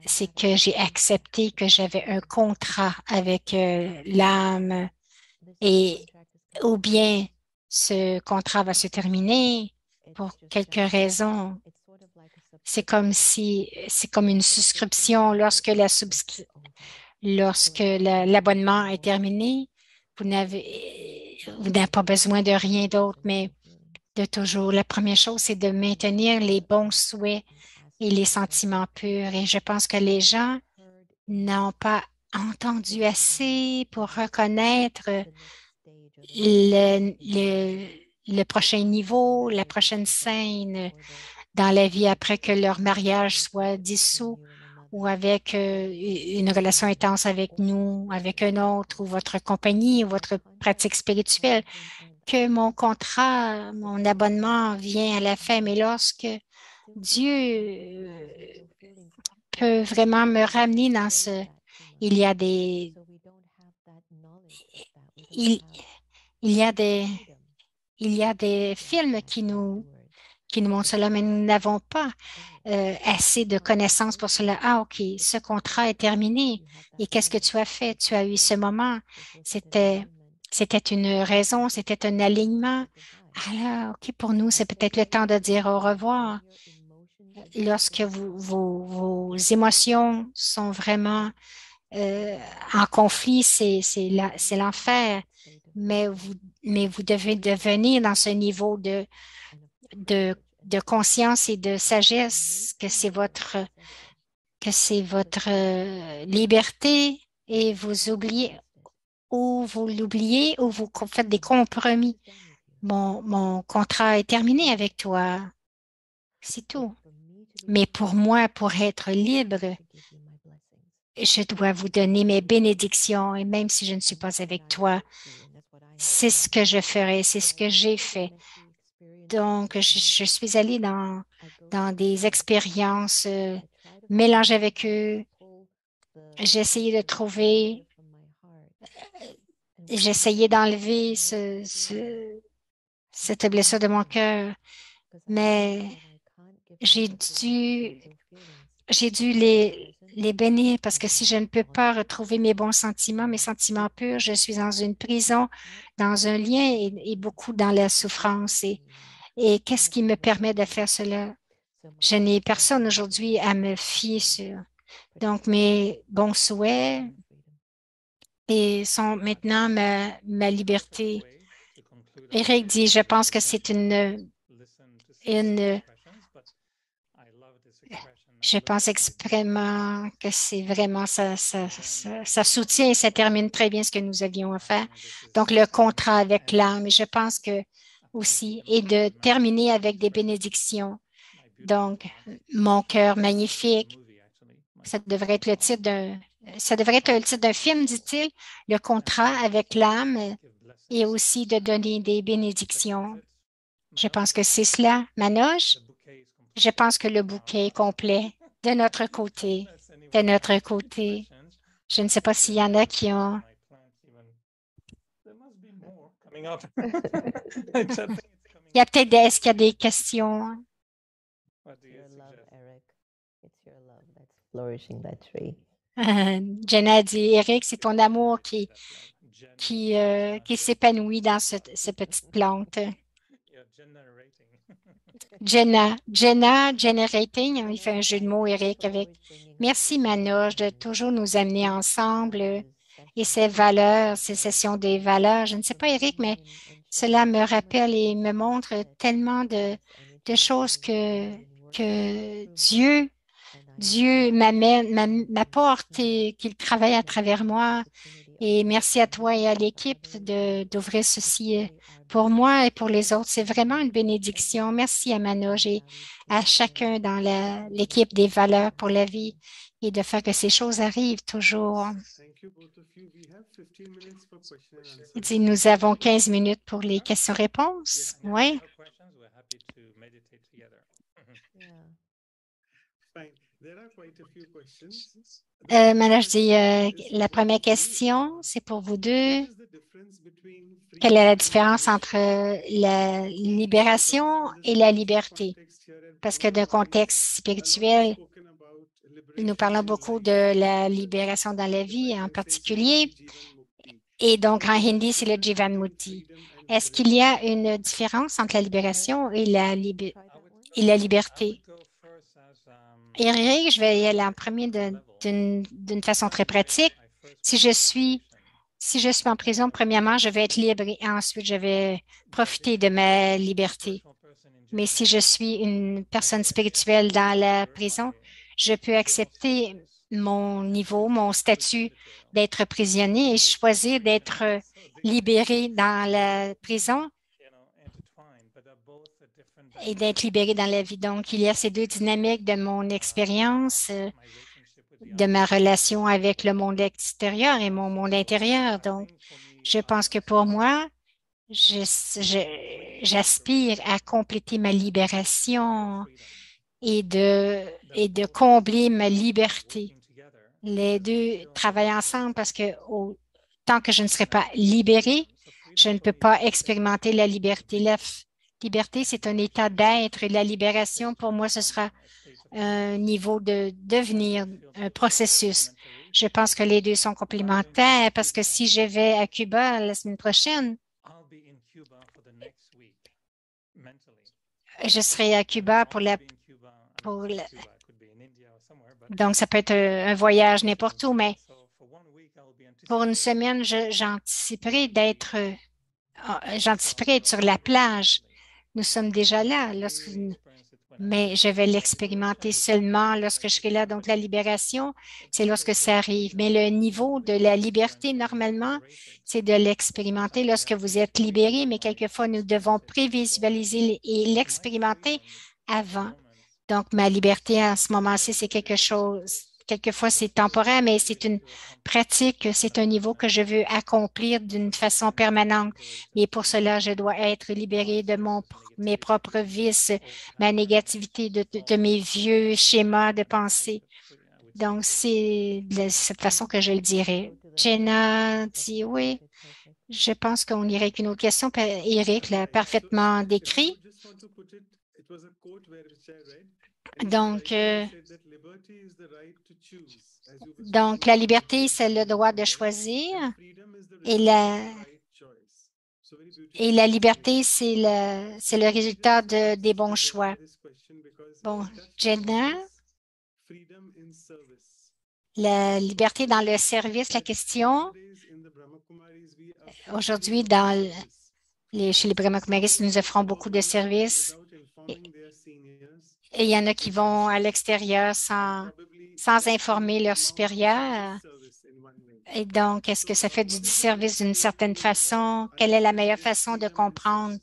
Speaker 2: c'est que j'ai accepté que j'avais un contrat avec l'âme et ou bien ce contrat va se terminer pour quelques raisons. C'est comme une souscription lorsque l'abonnement est terminé, vous n'avez pas besoin de rien d'autre, mais de toujours. La première chose, c'est de maintenir les bons souhaits et les sentiments purs. Et je pense que les gens n'ont pas entendu assez pour reconnaître le prochain niveau, la prochaine scène dans la vie après que leur mariage soit dissous ou avec une relation intense avec nous, avec un autre ou votre compagnie ou votre pratique spirituelle, que mon contrat, mon abonnement vient à la fin. Mais lorsque Dieu peut vraiment me ramener dans il y a des, il, il y a des, il y a des films qui nous montrent cela, mais nous n'avons pas assez de connaissances pour cela. Ah, OK, ce contrat est terminé. Et qu'est-ce que tu as fait? Tu as eu ce moment. C'était une raison, c'était un alignement. Alors, OK, pour nous, c'est peut-être le temps de dire au revoir. Lorsque vos émotions sont vraiment en conflit, c'est l'enfer. Mais vous devez devenir dans ce niveau de conscience et de sagesse que c'est votre liberté et vous oubliez ou vous l'oubliez ou vous faites des compromis. Mon contrat est terminé avec toi. C'est tout. Mais pour moi, pour être libre, je dois vous donner mes bénédictions et même si je ne suis pas avec toi, c'est ce que je ferai, c'est ce que j'ai fait. Donc, je suis allée dans des expériences mélangées avec eux. J'ai essayé de trouver, j'ai essayé d'enlever cette blessure de mon cœur, mais j'ai dû les bénir parce que si je ne peux pas retrouver mes bons sentiments, mes sentiments purs, je suis dans une prison, dans un lien et beaucoup dans la souffrance. Et qu'est-ce qui me permet de faire cela? Je n'ai personne aujourd'hui à me fier sur. Donc, mes bons souhaits et sont maintenant ma liberté. Eric dit, je pense que c'est Je pense extrêmement que c'est vraiment ça soutient et ça termine très bien ce que nous avions à faire. Donc, le contrat avec l'âme, je pense que aussi, et de terminer avec des bénédictions. Donc, mon cœur magnifique, ça devrait être le titre d'un film, dit-il, le contrat avec l'âme et aussi de donner des bénédictions. Je pense que c'est cela, Manoj. Je pense que le bouquet est complet de notre côté. De notre côté. Je ne sais pas s'il y en a qui ont. Il y a peut-être est-ce qu'il y a des questions? Jenna dit, Eric, c'est ton amour qui s'épanouit dans cette petite plante. Jenna Generating, il fait un jeu de mots, Eric, avec merci Manoj de toujours nous amener ensemble et ces valeurs, ces sessions des valeurs. Je ne sais pas, Eric, mais cela me rappelle et me montre tellement de choses que Dieu m'apporte et qu'il travaille à travers moi. Et merci à toi et à l'équipe d'ouvrir ceci pour moi et pour les autres. C'est vraiment une bénédiction. Merci à Manoj et à chacun dans l'équipe des valeurs pour la vie et de faire que ces choses arrivent toujours. Il dit, nous avons 15 minutes pour les questions-réponses. Oui. Manoj dit, la première question, c'est pour vous deux. Quelle est la différence entre la libération et la liberté? Parce que d'un contexte spirituel, nous parlons beaucoup de la libération dans la vie en particulier. Et donc, en hindi, c'est le Jivan Mukti. Est-ce qu'il y a une différence entre la libération et la liberté? Eric, je vais y aller en premier d'une façon très pratique. Si je suis en prison, premièrement, je vais être libre et ensuite, je vais profiter de ma liberté. Mais si je suis une personne spirituelle dans la prison, je peux accepter mon niveau, mon statut d'être prisonnier et choisir d'être libéré dans la prison et d'être libéré dans la vie. Donc, il y a ces deux dynamiques de mon expérience, de ma relation avec le monde extérieur et mon monde intérieur. Donc, je pense que pour moi, j'aspire à compléter ma libération et de combler ma liberté. Les deux travaillent ensemble parce que tant que je ne serai pas libérée, je ne peux pas expérimenter la liberté. La liberté, c'est un état d'être et la libération, pour moi, ce sera un niveau de devenir, un processus. Je pense que les deux sont complémentaires parce que si je vais à Cuba la semaine prochaine, je serai à Cuba donc ça peut être un voyage n'importe où, mais pour une semaine, j'anticiperai d'être sur la plage. Nous sommes déjà là, mais je vais l'expérimenter seulement lorsque je serai là. Donc, la libération, c'est lorsque ça arrive. Mais le niveau de la liberté, normalement, c'est de l'expérimenter lorsque vous êtes libéré, mais quelquefois, nous devons prévisualiser et l'expérimenter avant. Donc, ma liberté en ce moment-ci, c'est quelque chose. Quelquefois, c'est temporaire, mais c'est une pratique, c'est un niveau que je veux accomplir d'une façon permanente. Et pour cela, je dois être libéré de mes propres vices, ma négativité, de mes vieux schémas de pensée. Donc, c'est de cette façon que je le dirais. Jenna dit oui. Je pense qu'on irait avec une autre question. Eric l'a parfaitement décrit. Donc, la liberté, c'est le droit de choisir et la liberté, c'est le résultat des bons choix. Bon, Jenna, la liberté dans le service, la question. Aujourd'hui, chez les Brahmakumaris, nous offrons beaucoup de services Et il y en a qui vont à l'extérieur sans informer leur supérieur. Et donc, est-ce que ça fait du disservice d'une certaine façon? Quelle est la meilleure façon de comprendre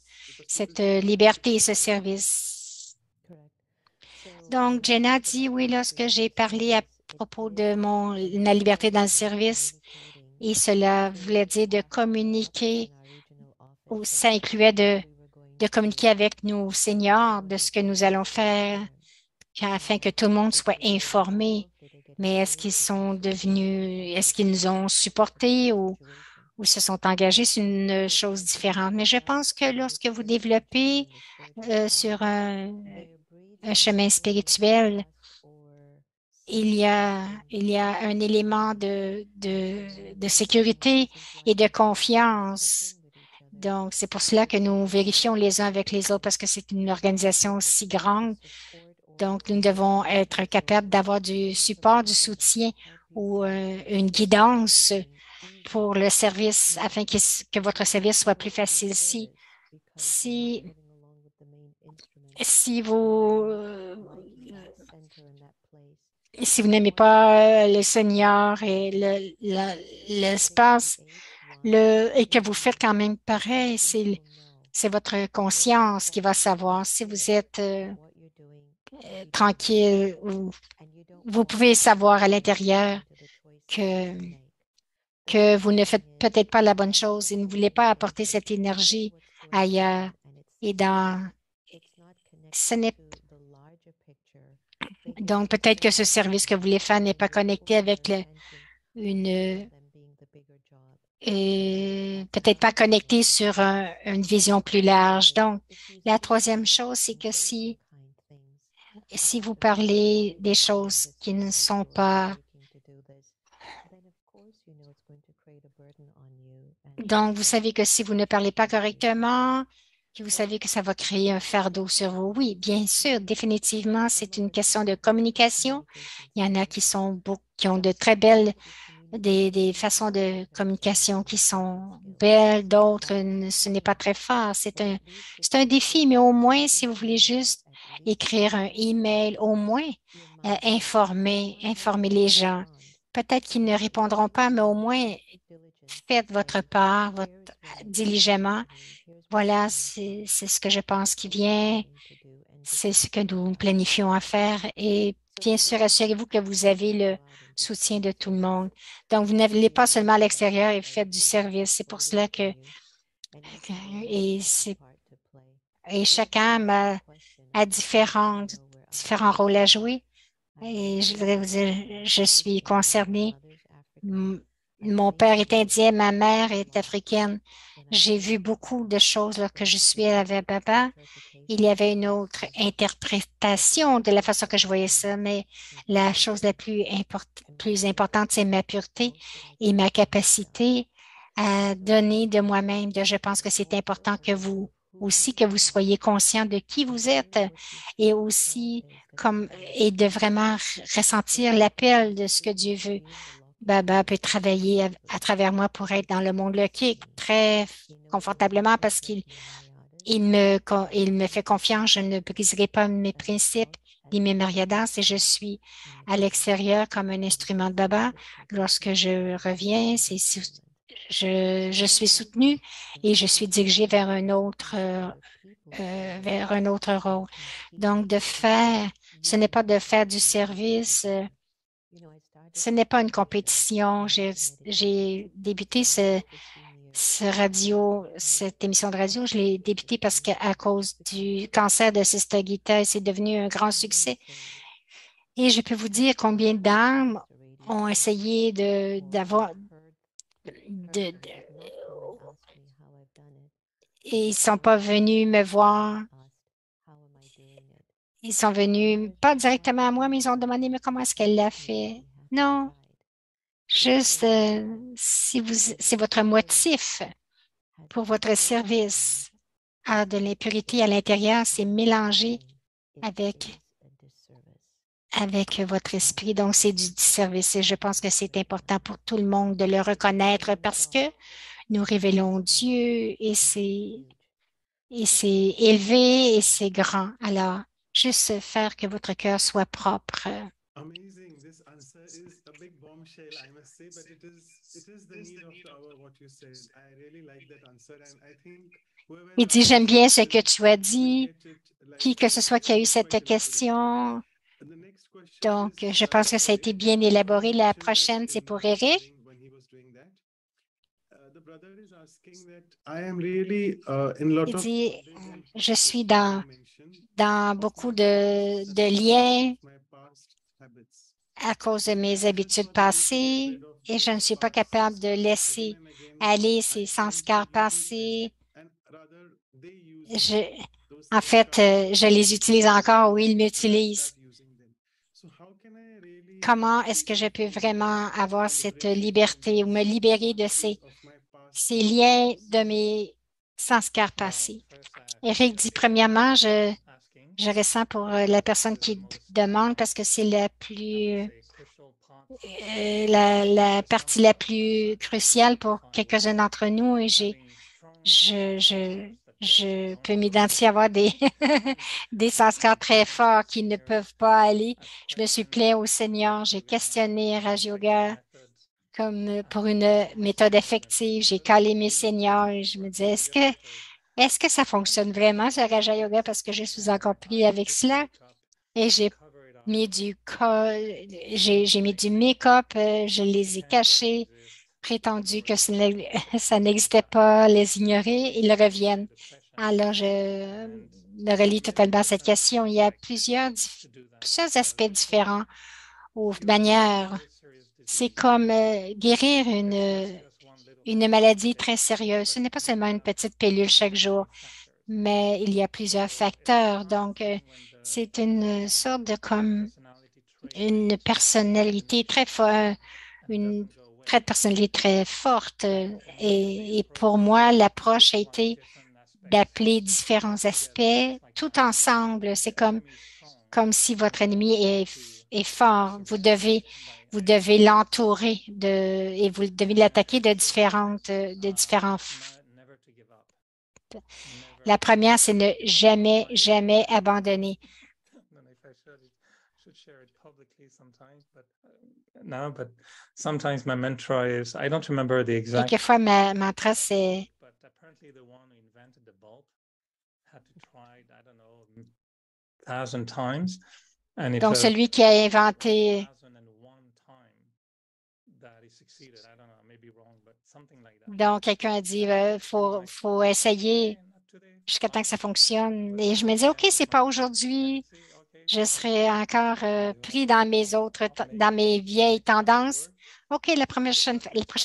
Speaker 2: cette liberté et ce service? Donc, Jenna dit oui lorsque j'ai parlé à propos de ma liberté dans le service, et cela voulait dire de communiquer, ou ça incluait de communiquer avec nos seniors de ce que nous allons faire afin que tout le monde soit informé. Mais est-ce est-ce qu'ils nous ont supportés ou se sont engagés? C'est une chose différente. Mais je pense que lorsque vous développez sur un chemin spirituel, il y a un élément de sécurité et de confiance. Donc, c'est pour cela que nous vérifions les uns avec les autres parce que c'est une organisation si grande. Donc, nous devons être capables d'avoir du support, du soutien ou une guidance pour le service afin que votre service soit plus facile. Si vous si vous n'aimez pas les seniors et l'espace, et que vous faites quand même pareil, c'est votre conscience qui va savoir si vous êtes tranquille ou vous pouvez savoir à l'intérieur que, que vous ne faites peut-être pas la bonne chose et ne voulez pas apporter cette énergie ailleurs. Et ce n'est donc peut-être que ce service que vous voulez faire n'est pas connecté avec une et peut-être pas connecté sur une vision plus large. Donc, la troisième chose, c'est que si vous parlez des choses qui ne sont pas... Donc, vous savez que si vous ne parlez pas correctement, que vous savez que ça va créer un fardeau sur vous. Oui, bien sûr, définitivement, c'est une question de communication. Il y en a qui ont de très belles des façons de communication qui sont belles, d'autres, ce n'est pas très fort. C'est un défi, mais au moins, si vous voulez juste écrire un email, au moins informer les gens. Peut-être qu'ils ne répondront pas, mais au moins faites votre part, diligemment. Voilà, c'est ce que je pense qui vient. C'est ce que nous planifions à faire. Et bien sûr, assurez-vous que vous avez le soutien de tout le monde. Donc, vous n'allez pas seulement à l'extérieur et faites du service. C'est pour cela et chacun a différents rôles à jouer. Et je voudrais vous dire, je suis concernée. Mon père est indien, ma mère est africaine. J'ai vu beaucoup de choses lorsque je suis avec Baba. Il y avait une autre interprétation de la façon que je voyais ça, mais la chose la plus importante, c'est ma pureté et ma capacité à donner de moi-même. Je pense que c'est important que vous aussi, que vous soyez conscient de qui vous êtes et aussi et de vraiment ressentir l'appel de ce que Dieu veut. Baba peut travailler à travers moi pour être dans le monde local très confortablement parce il me fait confiance. Je ne briserai pas mes principes ni mes mariadas et je suis à l'extérieur comme un instrument de Baba. Lorsque je reviens, je suis soutenue et je suis dirigée vers un autre rôle. Donc, ce n'est pas de faire du service. Ce n'est pas une compétition. J'ai débuté cette émission de radio, je l'ai débuté parce qu'à cause du cancer de Cystagita, c'est devenu un grand succès. Et je peux vous dire combien d'âmes ont essayé et ils ne sont pas venus me voir. Ils sont venus pas directement à moi, mais ils ont demandé, mais comment est-ce qu'elle l'a fait? Non, juste si votre motif pour votre service a de l'impurité à l'intérieur, c'est mélangé avec votre esprit. Donc, c'est du disservice et je pense que c'est important pour tout le monde de le reconnaître parce que nous révélons Dieu et c'est élevé et c'est grand. Alors, Juste faire que votre cœur soit propre.
Speaker 1: Amazing. This answer is a big bombshell, I must say, but it is the need of the hour, what you said. I really like that answer, and I think whoever
Speaker 2: Il dit,
Speaker 1: asked
Speaker 2: j'aime
Speaker 1: this
Speaker 2: bien ce que
Speaker 1: question
Speaker 2: tu as
Speaker 1: will
Speaker 2: dit,
Speaker 1: get it
Speaker 2: qui
Speaker 1: like
Speaker 2: que ce soit qui a eu cette
Speaker 1: quite elaborated.
Speaker 2: question.
Speaker 1: The next question
Speaker 2: Donc,
Speaker 1: is
Speaker 2: je pense que ça a été bien
Speaker 1: the brother
Speaker 2: élaboré. La
Speaker 1: mentioned that
Speaker 2: prochaine, c'est
Speaker 1: in
Speaker 2: pour
Speaker 1: his
Speaker 2: Eric.
Speaker 1: sharing when he was doing that. The brother is asking that I am really in lot
Speaker 2: Il
Speaker 1: of
Speaker 2: dit,
Speaker 1: bondage and
Speaker 2: je suis
Speaker 1: frustration, he mentioned,
Speaker 2: dans
Speaker 1: of
Speaker 2: beaucoup
Speaker 1: my past
Speaker 2: de liens
Speaker 1: of my past habits.
Speaker 2: à cause de
Speaker 1: And I
Speaker 2: mes
Speaker 1: am just
Speaker 2: habitudes
Speaker 1: not able to get
Speaker 2: passées
Speaker 1: rid of
Speaker 2: et je ne
Speaker 1: those
Speaker 2: suis pas
Speaker 1: past
Speaker 2: capable de
Speaker 1: sanskars. Again
Speaker 2: laisser
Speaker 1: and again,
Speaker 2: aller
Speaker 1: I
Speaker 2: ces
Speaker 1: tend to
Speaker 2: sanskars
Speaker 1: use
Speaker 2: passés.
Speaker 1: them, and rather they use
Speaker 2: Je,
Speaker 1: me. Those
Speaker 2: en fait,
Speaker 1: sanskars
Speaker 2: je les utilise
Speaker 1: use
Speaker 2: encore ou
Speaker 1: me,
Speaker 2: ils
Speaker 1: and I start
Speaker 2: m'utilisent.
Speaker 1: using them. So how can I really
Speaker 2: Comment
Speaker 1: be
Speaker 2: est-ce que je
Speaker 1: free
Speaker 2: peux
Speaker 1: from
Speaker 2: vraiment
Speaker 1: them
Speaker 2: avoir
Speaker 1: or
Speaker 2: cette
Speaker 1: liberated from
Speaker 2: liberté ou me
Speaker 1: those
Speaker 2: libérer de
Speaker 1: bondages of my past
Speaker 2: ces liens
Speaker 1: sanskars?
Speaker 2: de mes sanskars
Speaker 3: Well,
Speaker 2: passés?
Speaker 3: first I have to
Speaker 2: Eric dit,
Speaker 3: say
Speaker 2: premièrement,
Speaker 3: asking
Speaker 2: je ressens pour la personne
Speaker 3: is the
Speaker 2: qui
Speaker 3: most
Speaker 2: demande parce que c'est la
Speaker 3: I would
Speaker 2: plus
Speaker 3: say crucial part
Speaker 2: la
Speaker 3: for some
Speaker 2: partie
Speaker 3: of
Speaker 2: la
Speaker 3: us
Speaker 2: plus
Speaker 3: that we
Speaker 2: cruciale pour
Speaker 3: identify with
Speaker 2: quelques-uns d'entre nous et
Speaker 3: having strong
Speaker 2: je,
Speaker 3: sanskars that just
Speaker 2: je
Speaker 3: don't
Speaker 2: peux
Speaker 3: go.
Speaker 2: m'identifier à avoir des, des sanskars très forts qui ne peuvent pas aller.
Speaker 3: I've
Speaker 2: Je me suis
Speaker 3: questioned
Speaker 2: plaint au
Speaker 3: Raj
Speaker 2: Seigneur, j'ai
Speaker 3: Yoga
Speaker 2: questionné
Speaker 3: for
Speaker 2: Raj
Speaker 3: effective
Speaker 2: Yoga
Speaker 3: methods
Speaker 2: comme pour
Speaker 3: to
Speaker 2: une
Speaker 3: calm my
Speaker 2: méthode
Speaker 3: Seigneurs and
Speaker 2: effective. J'ai
Speaker 3: I don't
Speaker 2: calé
Speaker 3: know,
Speaker 2: mes
Speaker 3: maybe it's
Speaker 2: seigneurs et
Speaker 3: working
Speaker 2: je me
Speaker 3: for
Speaker 2: disais,
Speaker 3: some yogis.
Speaker 2: est-ce que ça fonctionne vraiment, ce Raja Yoga? Parce que je suis encore pris
Speaker 3: I
Speaker 2: avec
Speaker 3: put
Speaker 2: cela
Speaker 3: makeup
Speaker 2: et
Speaker 3: to
Speaker 2: j'ai
Speaker 3: cover it up
Speaker 2: mis
Speaker 3: so
Speaker 2: du
Speaker 3: people don't
Speaker 2: j'ai mis du
Speaker 3: think
Speaker 2: make-up, je
Speaker 3: they
Speaker 2: les ai
Speaker 3: pretend they
Speaker 2: cachés,
Speaker 3: exist,
Speaker 2: prétendu
Speaker 3: ignore
Speaker 2: que
Speaker 3: it,
Speaker 2: ça
Speaker 3: and come
Speaker 2: n'existait
Speaker 3: back.
Speaker 2: pas, les ignorer,
Speaker 3: So
Speaker 2: ils
Speaker 3: this is
Speaker 2: reviennent.
Speaker 3: really the question.
Speaker 2: Alors, je
Speaker 3: And
Speaker 2: me
Speaker 3: there are
Speaker 2: relie
Speaker 3: many
Speaker 2: totalement à cette
Speaker 3: different
Speaker 2: question. Il y a
Speaker 3: ways to do that.
Speaker 2: plusieurs
Speaker 3: But
Speaker 2: aspects
Speaker 3: before
Speaker 2: différents ou
Speaker 3: curing a
Speaker 2: manières.
Speaker 3: very serious
Speaker 2: C'est
Speaker 3: disease,
Speaker 2: comme guérir
Speaker 3: it's not just one little
Speaker 2: une
Speaker 3: pill a
Speaker 2: maladie très
Speaker 3: day,
Speaker 2: sérieuse. Ce
Speaker 3: but
Speaker 2: n'est pas
Speaker 3: you
Speaker 2: seulement une
Speaker 3: have
Speaker 2: petite pilule chaque
Speaker 3: many,
Speaker 2: jour,
Speaker 3: many factors.
Speaker 2: mais il y a plusieurs
Speaker 3: So it's a
Speaker 2: facteurs.
Speaker 3: hard
Speaker 2: Donc,
Speaker 3: thing when
Speaker 2: c'est une
Speaker 3: one
Speaker 2: sorte de comme
Speaker 3: personality trait
Speaker 2: une
Speaker 3: is an
Speaker 2: personnalité
Speaker 3: issue
Speaker 2: très forte,
Speaker 3: and
Speaker 2: une
Speaker 3: doesn't go away.
Speaker 2: trait de personnalité très forte.
Speaker 3: And usually the
Speaker 2: Et pour
Speaker 3: approach
Speaker 2: moi,
Speaker 3: is to
Speaker 2: l'approche a
Speaker 3: apply
Speaker 2: été
Speaker 3: different aspects
Speaker 2: d'appeler différents
Speaker 3: together,
Speaker 2: aspects
Speaker 3: like
Speaker 2: tout
Speaker 3: that.
Speaker 2: ensemble.
Speaker 3: If
Speaker 2: C'est
Speaker 3: the enemy is strong,
Speaker 2: comme si
Speaker 3: then
Speaker 2: votre
Speaker 3: you
Speaker 2: ennemi
Speaker 3: also have to
Speaker 2: est fort.
Speaker 3: surround it
Speaker 2: Vous
Speaker 3: by
Speaker 2: devez
Speaker 3: different
Speaker 2: l'entourer et vous devez l'attaquer de différents.
Speaker 3: never to give up.
Speaker 2: La
Speaker 3: Never
Speaker 2: première, c'est
Speaker 3: to
Speaker 2: ne
Speaker 3: give up.
Speaker 2: jamais,
Speaker 3: I
Speaker 2: jamais abandonner.
Speaker 3: don't know if I should share it publicly sometimes, but no, but sometimes my mantra is I don't remember the exact.
Speaker 2: Quelquefois, ma mantra, c'est
Speaker 3: But apparently the one who invented the bulb had to try it, I don't know, 1,000 times. And it
Speaker 2: donc
Speaker 3: was
Speaker 2: celui qui a inventé.
Speaker 3: 1,001 time that he succeeded. I don't know, I may be wrong, but something like that.
Speaker 2: Donc, quelqu'un a dit, faut essayer jusqu'à temps que ça fonctionne. Et je me dis, OK, c'est pas aujourd'hui. Je serai encore pris dans dans mes vieilles tendances. OK, la prochaine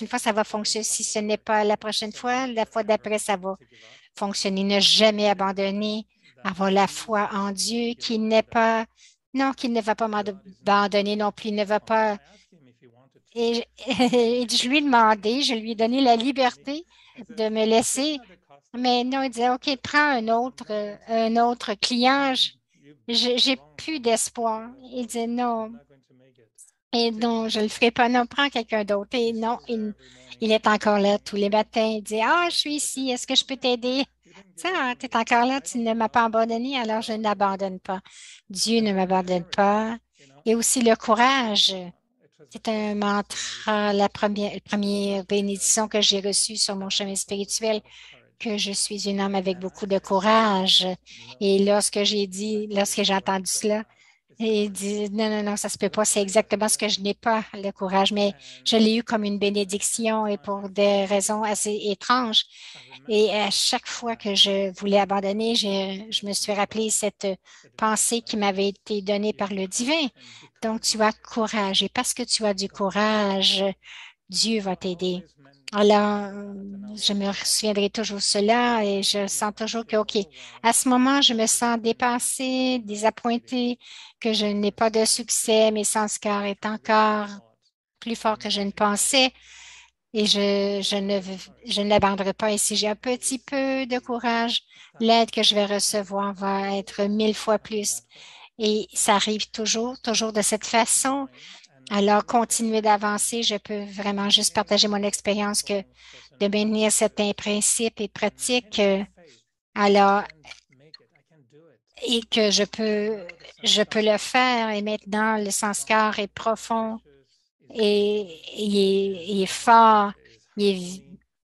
Speaker 2: fois, ça va fonctionner. Si ce n'est pas la prochaine fois, la fois d'après, ça va fonctionner. Ne jamais abandonner, avoir la foi en Dieu, non, qu'il ne va pas m'abandonner non plus, il ne va pas. Et je lui ai demandé, je lui ai donné la liberté de me laisser. Mais non, il disait, OK, prends un autre client. J'ai plus d'espoir. Il disait non. Et non, je ne le ferai pas. Non, prends quelqu'un d'autre. Et non, il est encore là tous les matins. Il dit, je suis ici. Est-ce que je peux t'aider? Ça, tu es encore là. Tu ne m'as pas abandonné, alors je n'abandonne pas. Dieu ne m'abandonne pas. Et aussi le courage. C'est un mantra, la première bénédiction que j'ai reçue sur mon chemin spirituel, que je suis une âme avec beaucoup de courage. Et lorsque j'ai entendu cela, il dit, non, non, non, ça se peut pas, c'est exactement ce que je n'ai pas, le courage, mais je l'ai eu comme une bénédiction et pour des raisons assez étranges. Et à chaque fois que je voulais abandonner, je me suis rappelé cette pensée qui m'avait été donnée par le divin. Donc, tu as courage et parce que tu as du courage, Dieu va t'aider. Alors, je me souviendrai toujours de cela et je sens toujours que, OK, à ce moment, je me sens dépassée, désappointée, que je n'ai pas de succès, mes sanskars est encore plus fort que je ne pensais et je ne l'abandonnerai pas. Et si j'ai un petit peu de courage, l'aide que je vais recevoir va être 1000 fois plus. Et ça arrive toujours de cette façon. Alors, continuer d'avancer, je peux vraiment juste partager mon expérience que de maintenir certains principes et pratiques. Alors, et que je peux le faire. Et maintenant, le Sanskar est profond et il est fort. Il est-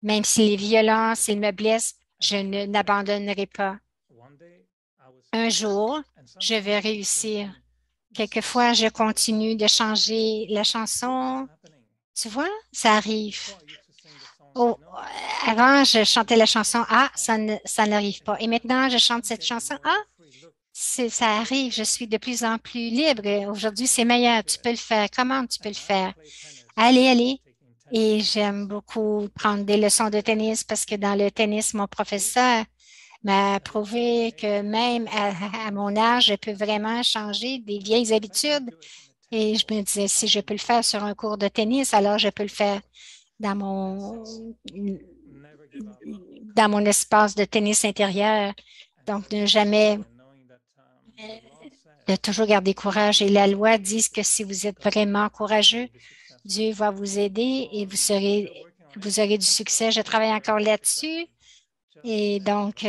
Speaker 2: Même s'il est violent, s'il me blesse, je n'abandonnerai pas. Un jour, je vais réussir. Quelquefois, je continue de changer la chanson. Tu vois, ça arrive. Oh, avant, je chantais la chanson. Ah, ça n'arrive pas. Et maintenant, je chante cette chanson. Ah, ça arrive. Je suis de plus en plus libre. Et aujourd'hui, c'est meilleur. Tu peux le faire. Comment tu peux le faire? Allez, allez. Et j'aime beaucoup prendre des leçons de tennis parce que dans le tennis, mon professeur m'a prouvé que même à mon âge, je peux vraiment changer des vieilles habitudes. Et je me disais, si je peux le faire sur un cours de tennis, alors je peux le faire dans dans mon espace de tennis intérieur. Donc, ne jamais, de toujours garder courage. Et la loi dit que si vous êtes vraiment courageux, Dieu va vous aider et vous aurez du succès. Je travaille encore là-dessus. Et donc,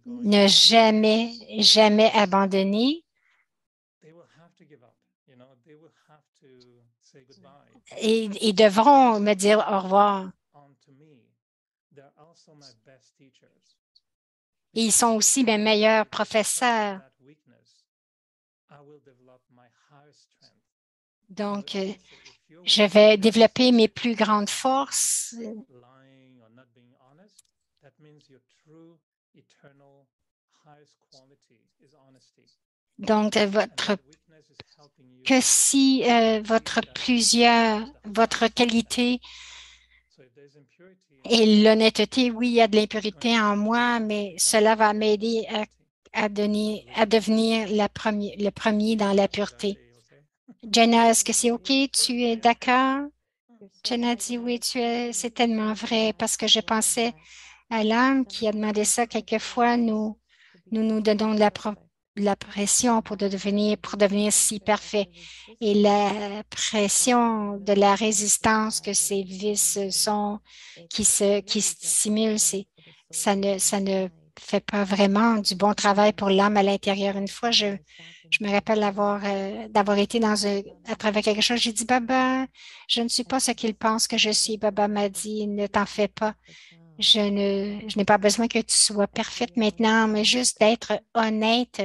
Speaker 2: ne jamais, jamais abandonner. Et ils devront me dire au revoir. Et ils sont aussi mes meilleurs professeurs. Donc, je vais développer mes plus grandes forces. Donc, que si votre qualité et l'honnêteté, oui, il y a de l'impureté en moi, mais cela va m'aider à devenir le premier dans la pureté. Jenna, est-ce que c'est OK? Tu es d'accord? Jenna dit oui, c'est tellement vrai parce que je pensais à l'âme qui a demandé ça quelquefois. Nous donnons la pression pour devenir si parfait. Et la pression de la résistance que ces vices sont, qui stimulent, ça ne fait pas vraiment du bon travail pour l'âme à l'intérieur. Une fois, je me rappelle d'avoir été à travers quelque chose. J'ai dit, Baba, je ne suis pas ce qu'il pense que je suis. Baba m'a dit, ne t'en fais pas. Je n'ai pas besoin que tu sois parfaite maintenant, mais juste d'être honnête.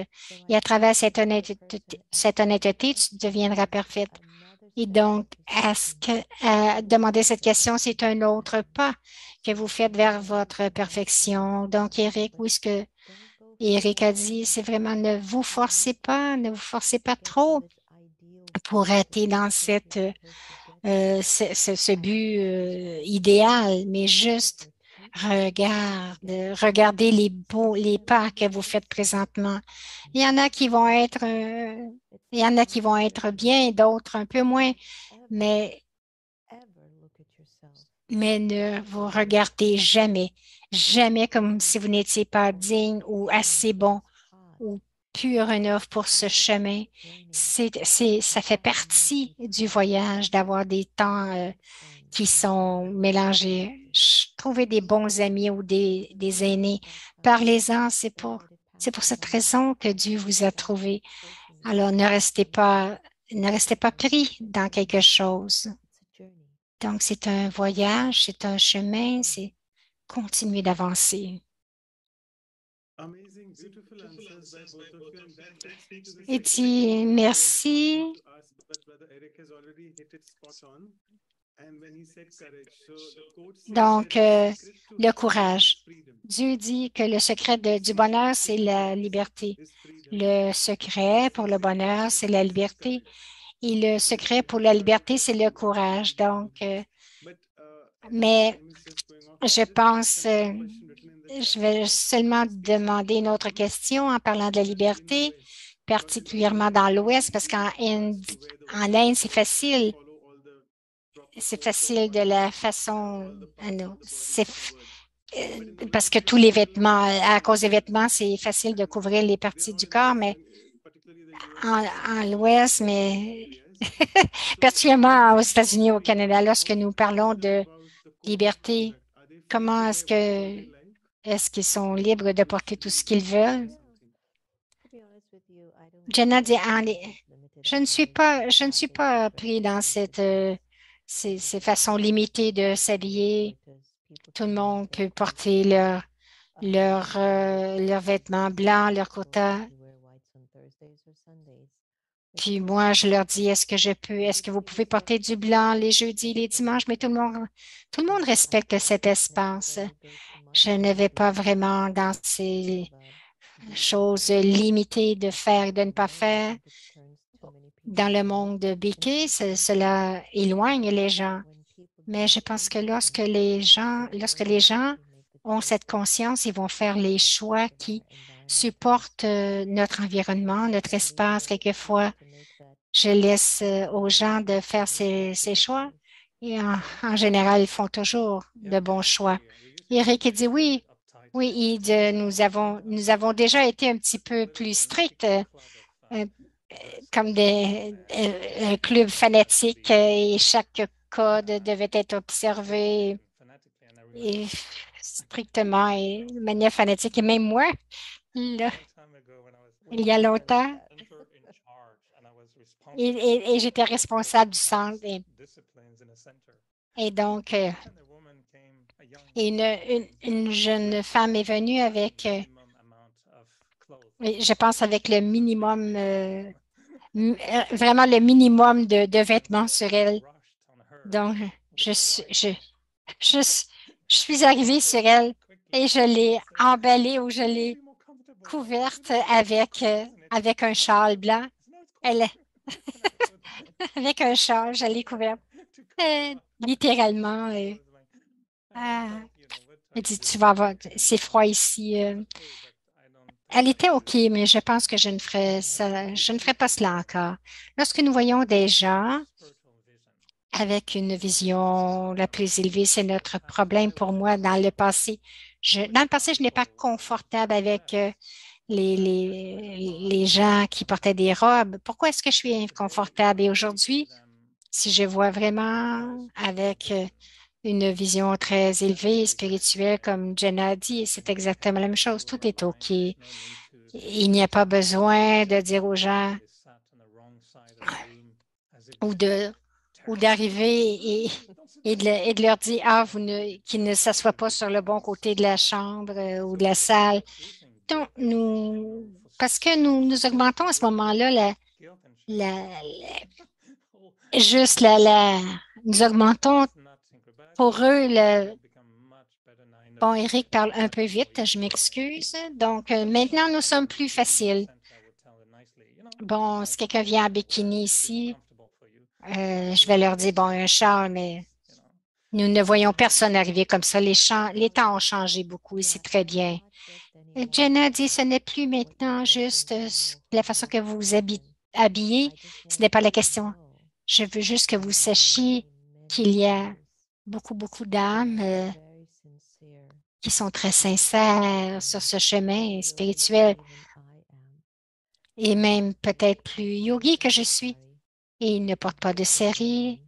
Speaker 2: Et à travers cette honnêteté, tu deviendras parfaite. Et donc, demander cette question, c'est un autre pas que vous faites vers votre perfection. Donc, Eric, oui, ce que Eric a dit, c'est vraiment ne vous forcez pas trop pour être dans ce but idéal, mais juste regardez les pas que vous faites présentement. Il y en a qui vont être, il y en a qui vont être bien, d'autres un peu moins, mais, mais ne vous regardez jamais, jamais comme si vous n'étiez pas digne ou assez bon ou pur enough pour ce chemin. Ça fait partie du voyage d'avoir des temps qui sont mélangés. Trouver des bons amis ou des aînés. Parlez-en, c'est pour cette raison que Dieu vous a trouvé. Alors, ne restez pas pris dans quelque chose. Donc, c'est un voyage, c'est un chemin, c'est continuer d'avancer.
Speaker 1: Amazing, beautiful answers by both of you, and that takes me to the
Speaker 2: Et
Speaker 1: second question
Speaker 2: dit
Speaker 1: that I
Speaker 2: merci.
Speaker 1: wanted to ask, but Brother Eric has already hit it spot on. And when he said courage, so the quote says
Speaker 2: Donc,
Speaker 1: that the secret to
Speaker 2: le
Speaker 1: happiness is
Speaker 2: courage.
Speaker 1: freedom.
Speaker 2: Dieu dit que le secret
Speaker 1: The
Speaker 2: du
Speaker 1: secret
Speaker 2: bonheur,
Speaker 1: to
Speaker 2: c'est la
Speaker 1: happiness
Speaker 2: liberté.
Speaker 1: is freedom.
Speaker 2: Le
Speaker 1: The
Speaker 2: secret pour le
Speaker 1: secret to
Speaker 2: bonheur, c'est la
Speaker 1: happiness is
Speaker 2: liberté.
Speaker 1: courage.
Speaker 2: Et le secret pour la liberté, c'est le courage. Donc,
Speaker 1: But I think the
Speaker 2: mais
Speaker 1: time is just going off.
Speaker 2: je
Speaker 1: I'll just ask
Speaker 2: pense,
Speaker 1: another question written in the chat
Speaker 2: je vais
Speaker 1: box.
Speaker 2: seulement
Speaker 1: This is
Speaker 2: demander une autre question en parlant de la
Speaker 1: in the
Speaker 2: liberté,
Speaker 1: West, because in
Speaker 2: particulièrement
Speaker 1: India
Speaker 2: dans
Speaker 1: it's very
Speaker 2: l'Ouest, parce
Speaker 1: easy for us to wear the
Speaker 2: En
Speaker 1: white
Speaker 2: Inde, c'est
Speaker 1: clothes and
Speaker 2: facile.
Speaker 1: follow all the proper
Speaker 2: C'est
Speaker 1: protocol
Speaker 2: facile de
Speaker 1: and
Speaker 2: la
Speaker 1: have
Speaker 2: façon,
Speaker 1: all the parts of the body covered. But in the
Speaker 2: parce
Speaker 1: West,
Speaker 2: que
Speaker 1: we
Speaker 2: tous les
Speaker 1: follow a lot
Speaker 2: vêtements,
Speaker 1: of
Speaker 2: à cause des
Speaker 1: traditions.
Speaker 2: vêtements, c'est facile de
Speaker 1: And
Speaker 2: couvrir les
Speaker 1: we are
Speaker 2: parties
Speaker 1: all
Speaker 2: du
Speaker 1: in the
Speaker 2: corps,
Speaker 1: West,
Speaker 2: mais
Speaker 1: and particularly the US and Canada, we
Speaker 2: l'Ouest,
Speaker 1: follow these
Speaker 2: mais
Speaker 1: areas. So
Speaker 2: particulièrement
Speaker 1: when
Speaker 2: aux
Speaker 1: we talk
Speaker 2: États-Unis, au
Speaker 1: about
Speaker 2: Canada,
Speaker 1: liberty,
Speaker 2: lorsque
Speaker 1: how
Speaker 2: nous
Speaker 1: should
Speaker 2: parlons
Speaker 1: people live
Speaker 2: de
Speaker 1: about the code of
Speaker 2: liberté,
Speaker 1: conduct? Are they free to
Speaker 2: comment
Speaker 1: wear whatever they like?
Speaker 2: est-ce qu'ils sont libres de
Speaker 1: Or
Speaker 2: porter
Speaker 1: should
Speaker 2: tout
Speaker 1: we
Speaker 2: ce qu'ils
Speaker 1: share
Speaker 2: veulent?
Speaker 1: something?
Speaker 2: Jenna dit, je ne suis pas pris dans ces façons limitées de s'habiller. Tout le monde peut porter leurs vêtements blancs, leur quota. Puis moi, je leur dis, est-ce que vous pouvez porter du blanc les jeudis, les dimanches, mais tout le monde respecte cet espace. Je ne vais pas vraiment dans ces choses limitées de faire et de ne pas faire. Dans le monde de Béquet, cela éloigne les gens. Mais je pense que lorsque les gens ont cette conscience, ils vont faire les choix qui supportent notre environnement, notre espace. Quelquefois, je laisse aux gens de faire ces choix. Et en général, ils font toujours de bons choix. Eric dit oui, oui, nous avons déjà été un petit peu plus stricts, comme un club fanatique, et chaque code devait être observé et strictement et de manière fanatique. Et même moi, là, il y a longtemps, et j'étais responsable du centre. Et donc, une jeune femme est venue avec, je pense, avec le minimum, vraiment le minimum de vêtements sur elle. Donc, je suis arrivée sur elle et je l'ai emballée ou je l'ai couverte avec un châle blanc. Avec un châle, je l'ai couverte. Littéralement. Elle dit, c'est froid ici. Elle était OK, mais je pense que je ne ferai pas cela encore. Lorsque nous voyons des gens avec une vision la plus élevée, c'est notre problème pour moi dans le passé. Dans le passé, je n'étais pas confortable avec les gens qui portaient des robes. Pourquoi est-ce que je suis inconfortable? Et aujourd'hui, si je vois vraiment avec une vision très élevée, spirituelle, comme Jenna a dit, c'est exactement la même chose. Tout est OK. Il n'y a pas besoin de dire aux gens ou d'arriver et de leur dire qu'ils ne s'assoient pas sur le bon côté de la chambre ou de la salle. Donc, parce que nous augmentons à ce moment-là nous augmentons pour eux Bon, Eric parle un peu vite, je m'excuse. Donc, maintenant, nous sommes plus faciles. Bon, si quelqu'un vient en bikini ici, je vais leur dire, bon, un char, mais nous ne voyons personne arriver comme ça. Les temps ont changé beaucoup et c'est très bien. Jenna dit, ce n'est plus maintenant juste la façon que vous vous habillez. Ce n'est pas la question. Je veux juste que vous sachiez qu'il y a beaucoup, beaucoup d'âmes qui sont très sincères sur ce chemin spirituel et même peut-être plus yogi que je suis. Et ils ne portent pas de série.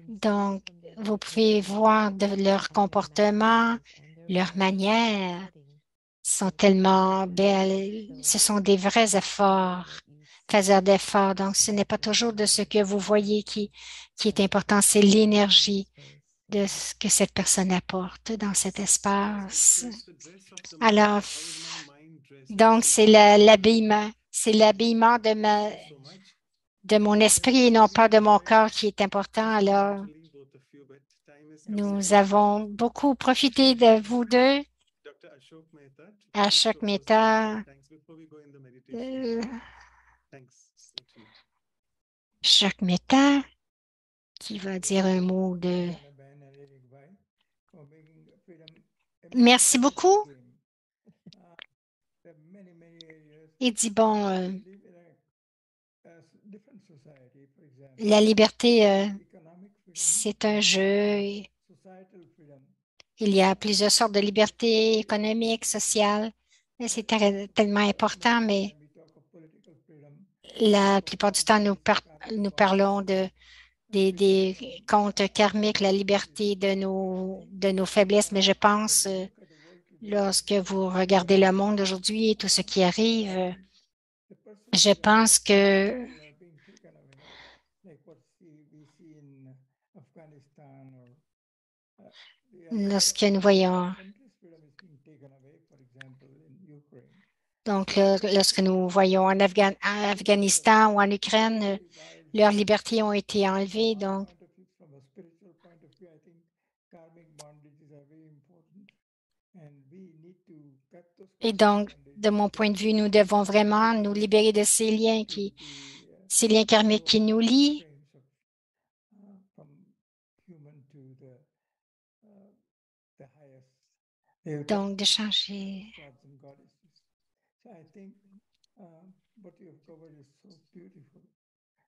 Speaker 2: Donc, vous pouvez voir de leur comportement, leur manière sont tellement belles. Ce sont des vrais efforts, faiseurs d'efforts. Donc, ce n'est pas toujours de ce que vous voyez qui est important, c'est l'énergie de ce que cette personne apporte dans cet espace. Alors, donc, c'est l'habillement. C'est l'habillement de mon esprit et non pas de mon corps qui est important. Alors, nous avons beaucoup profité de vous deux. Ashok Mehta. Ashok Mehta qui va dire un mot de... Merci beaucoup. Il dit, bon, la liberté, c'est un jeu. Il y a plusieurs sortes de libertés économiques, sociales. C'est tellement important, mais la plupart du temps, nous parlons des comptes karmiques, la liberté de nos faiblesses. Mais je pense, lorsque vous regardez le monde aujourd'hui et tout ce qui arrive, Je pense que lorsque nous voyons, donc lorsque nous voyons en Afghanistan ou en Ukraine, leurs libertés ont été enlevées. Donc, et donc, de mon point de vue, nous devons vraiment nous libérer de ces liens karmiques qui nous lient. Donc, de changer.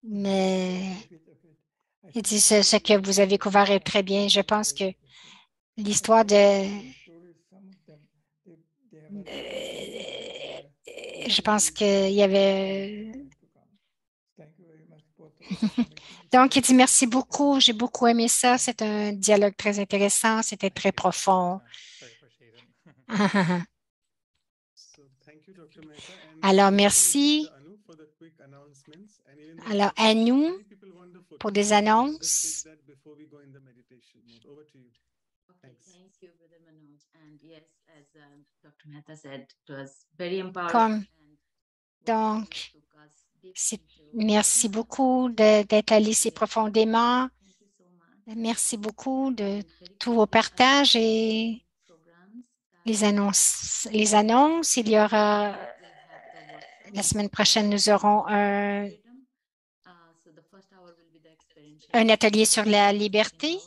Speaker 2: Mais il dit ce que vous avez couvert est très bien. Je pense que l'histoire je pense qu'il y avait. Donc, il dit merci beaucoup. J'ai beaucoup aimé ça. C'est un dialogue très intéressant. C'était très profond. Alors, merci. Alors, à nous, pour des annonces. Donc, merci beaucoup d'être allé si profondément. Merci beaucoup de tous vos partages et les annonces. Il y aura, la semaine prochaine, nous aurons un atelier sur la liberté.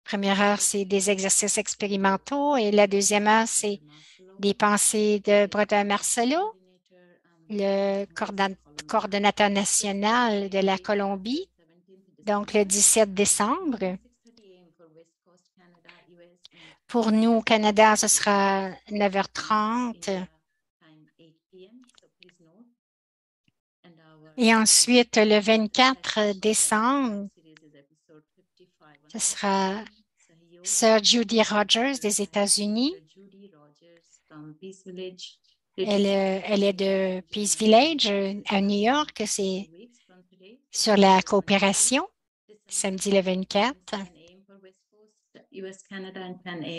Speaker 2: Première heure, c'est des exercices expérimentaux et la deuxième heure, c'est des pensées de Brother Marcelo, le coordonnateur national de la Colombie. Donc, le 17 décembre. Pour nous, au Canada, ce sera 9h30. Et ensuite, le 24 décembre, ce sera Sir Judy Rogers des États-Unis. Elle est de Peace Village à New York. C'est sur la coopération, samedi le 24.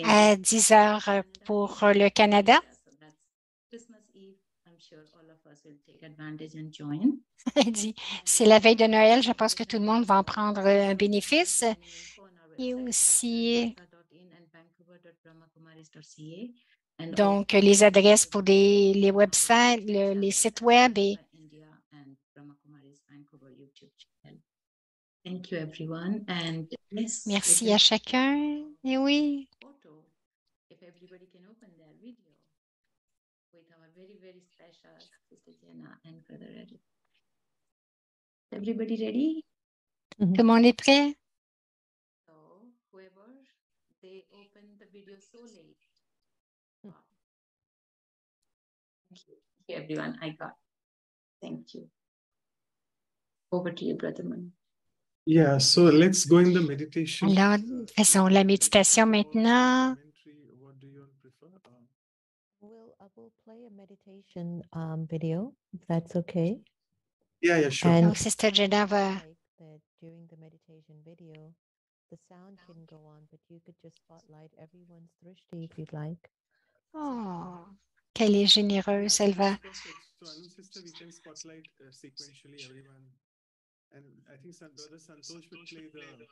Speaker 2: À 10 heures pour le Canada. Elle dit, c'est la veille de Noël, je pense que tout le monde va en prendre un bénéfice. Et aussi, donc, les adresses pour les websites, les sites web et merci à chacun. Et oui.
Speaker 4: Everybody ready?
Speaker 2: Tout le monde est prêt?
Speaker 4: They opened the video so late. Thank you, everyone. I got. Thank you. Over to you, Brother Manu.
Speaker 1: Yeah, so let's go in the meditation.
Speaker 2: Alors, faisons la méditation maintenant.
Speaker 1: What do you all prefer?
Speaker 5: I will play a meditation video, if that's okay.
Speaker 1: Yeah, sure.
Speaker 5: And
Speaker 2: Donc, Sister Jenna va.
Speaker 5: that during the meditation video, the sound can go on, but you could just spotlight everyone's drishti if you'd like.
Speaker 2: Oh, qu'elle est généreuse. Elle va.
Speaker 1: So, Anu sister, we can spotlight sequentially everyone. And I think Brother Santosh will play the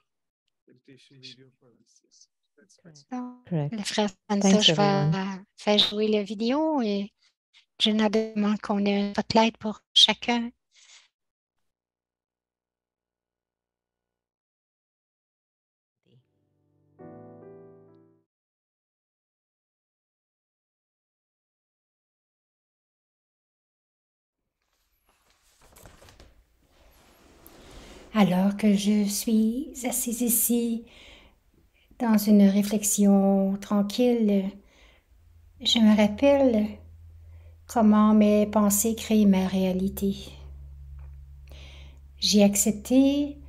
Speaker 1: meditation video for us. Yes, that's right.
Speaker 2: Donc,
Speaker 5: Correct.
Speaker 2: le frère
Speaker 5: Thanks,
Speaker 2: Santosh
Speaker 5: everyone.
Speaker 2: va faire jouer la vidéo et Jenna demande qu'on ait un spotlight pour chacun. Alors que je suis assise ici dans une réflexion tranquille, je me rappelle comment mes pensées créent ma réalité. J'ai accepté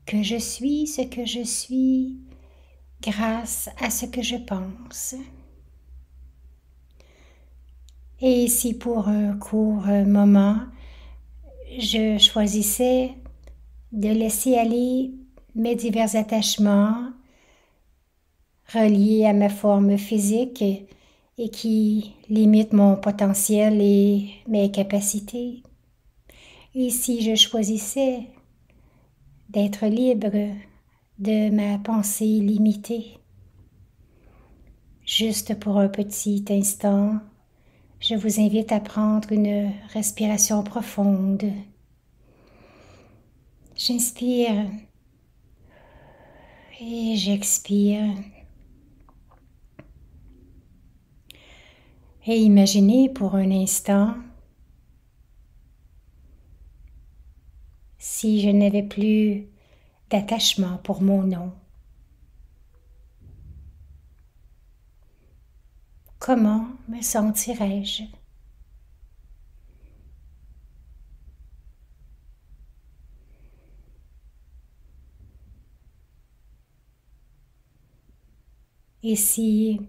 Speaker 2: que je suis ce que je suis grâce à ce que je pense. Et si pour un court moment, je choisissais de laisser aller mes divers attachements reliés à ma forme physique et qui limitent mon potentiel et mes capacités. Et si je choisissais d'être libre de ma pensée limitée, juste pour un petit instant, je vous invite à prendre une respiration profonde. J'inspire et j'expire. Et imaginez pour un instant si je n'avais plus d'attachement pour mon nom. Comment me sentirais-je? Et si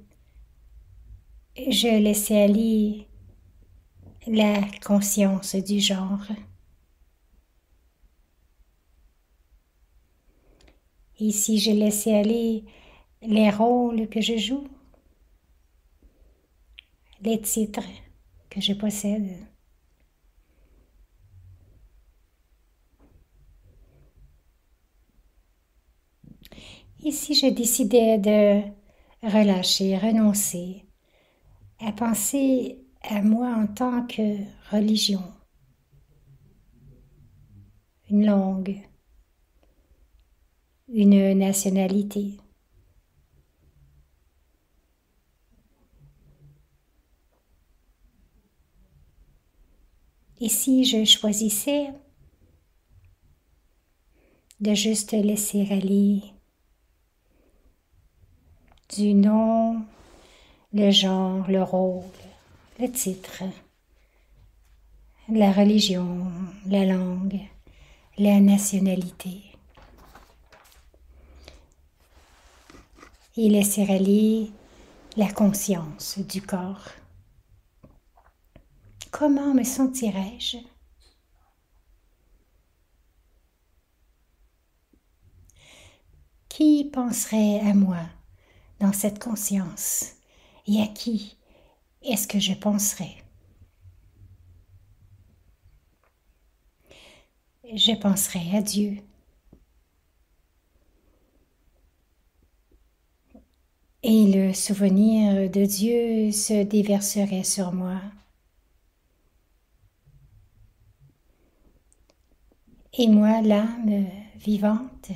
Speaker 2: je laissais aller la conscience du genre? Et si je laissais aller les rôles que je joue? Les titres que je possède? Et si je décidais de relâcher, renoncer à penser à moi en tant que religion, une langue, une nationalité? Et si je choisissais de juste laisser aller du nom, le genre, le rôle, le titre, la religion, la langue, la nationalité, et laisser aller la conscience du corps? Comment me sentirais-je? Qui penserait à moi dans cette conscience et à qui est-ce que je penserais? Je penserais à Dieu. Et le souvenir de Dieu se déverserait sur moi. Et moi, l'âme vivante,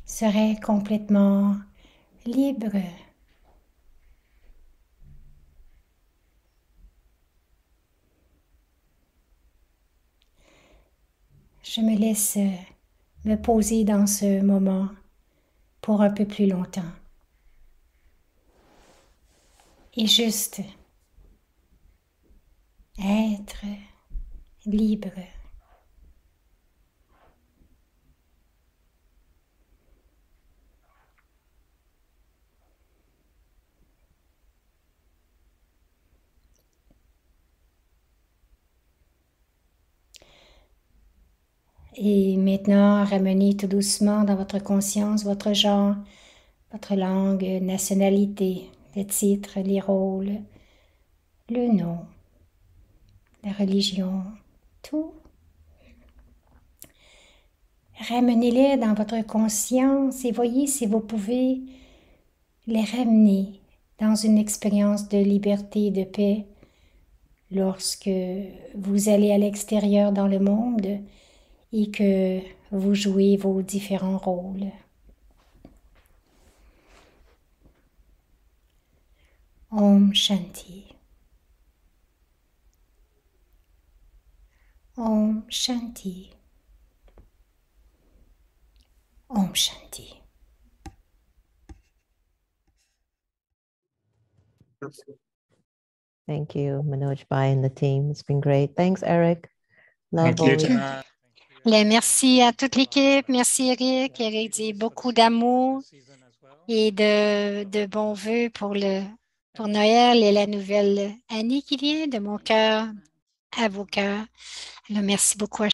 Speaker 2: serais complètement libre. Je me laisse me poser dans ce moment pour un peu plus longtemps. Et juste être libre. Et maintenant, ramenez tout doucement dans votre conscience votre genre, votre langue, nationalité, les titres, les rôles, le nom, la religion, tout. Ramenez-les dans votre conscience et voyez si vous pouvez les ramener dans une expérience de liberté et de paix lorsque vous allez à l'extérieur dans le monde et que vous jouez vos différents rôles. Om Shanti. Om Shanti. Om Shanti.
Speaker 5: Thank you, Manoj Bhai and the team. It's been great. Thanks, Eric. Love
Speaker 3: Thank you,
Speaker 5: always.
Speaker 3: Jana.
Speaker 2: Merci à toute l'équipe. Merci Eric. Eric dit beaucoup d'amour et de bons vœux pour pour Noël et la nouvelle année qui vient, de mon cœur à vos cœurs. Alors, merci beaucoup à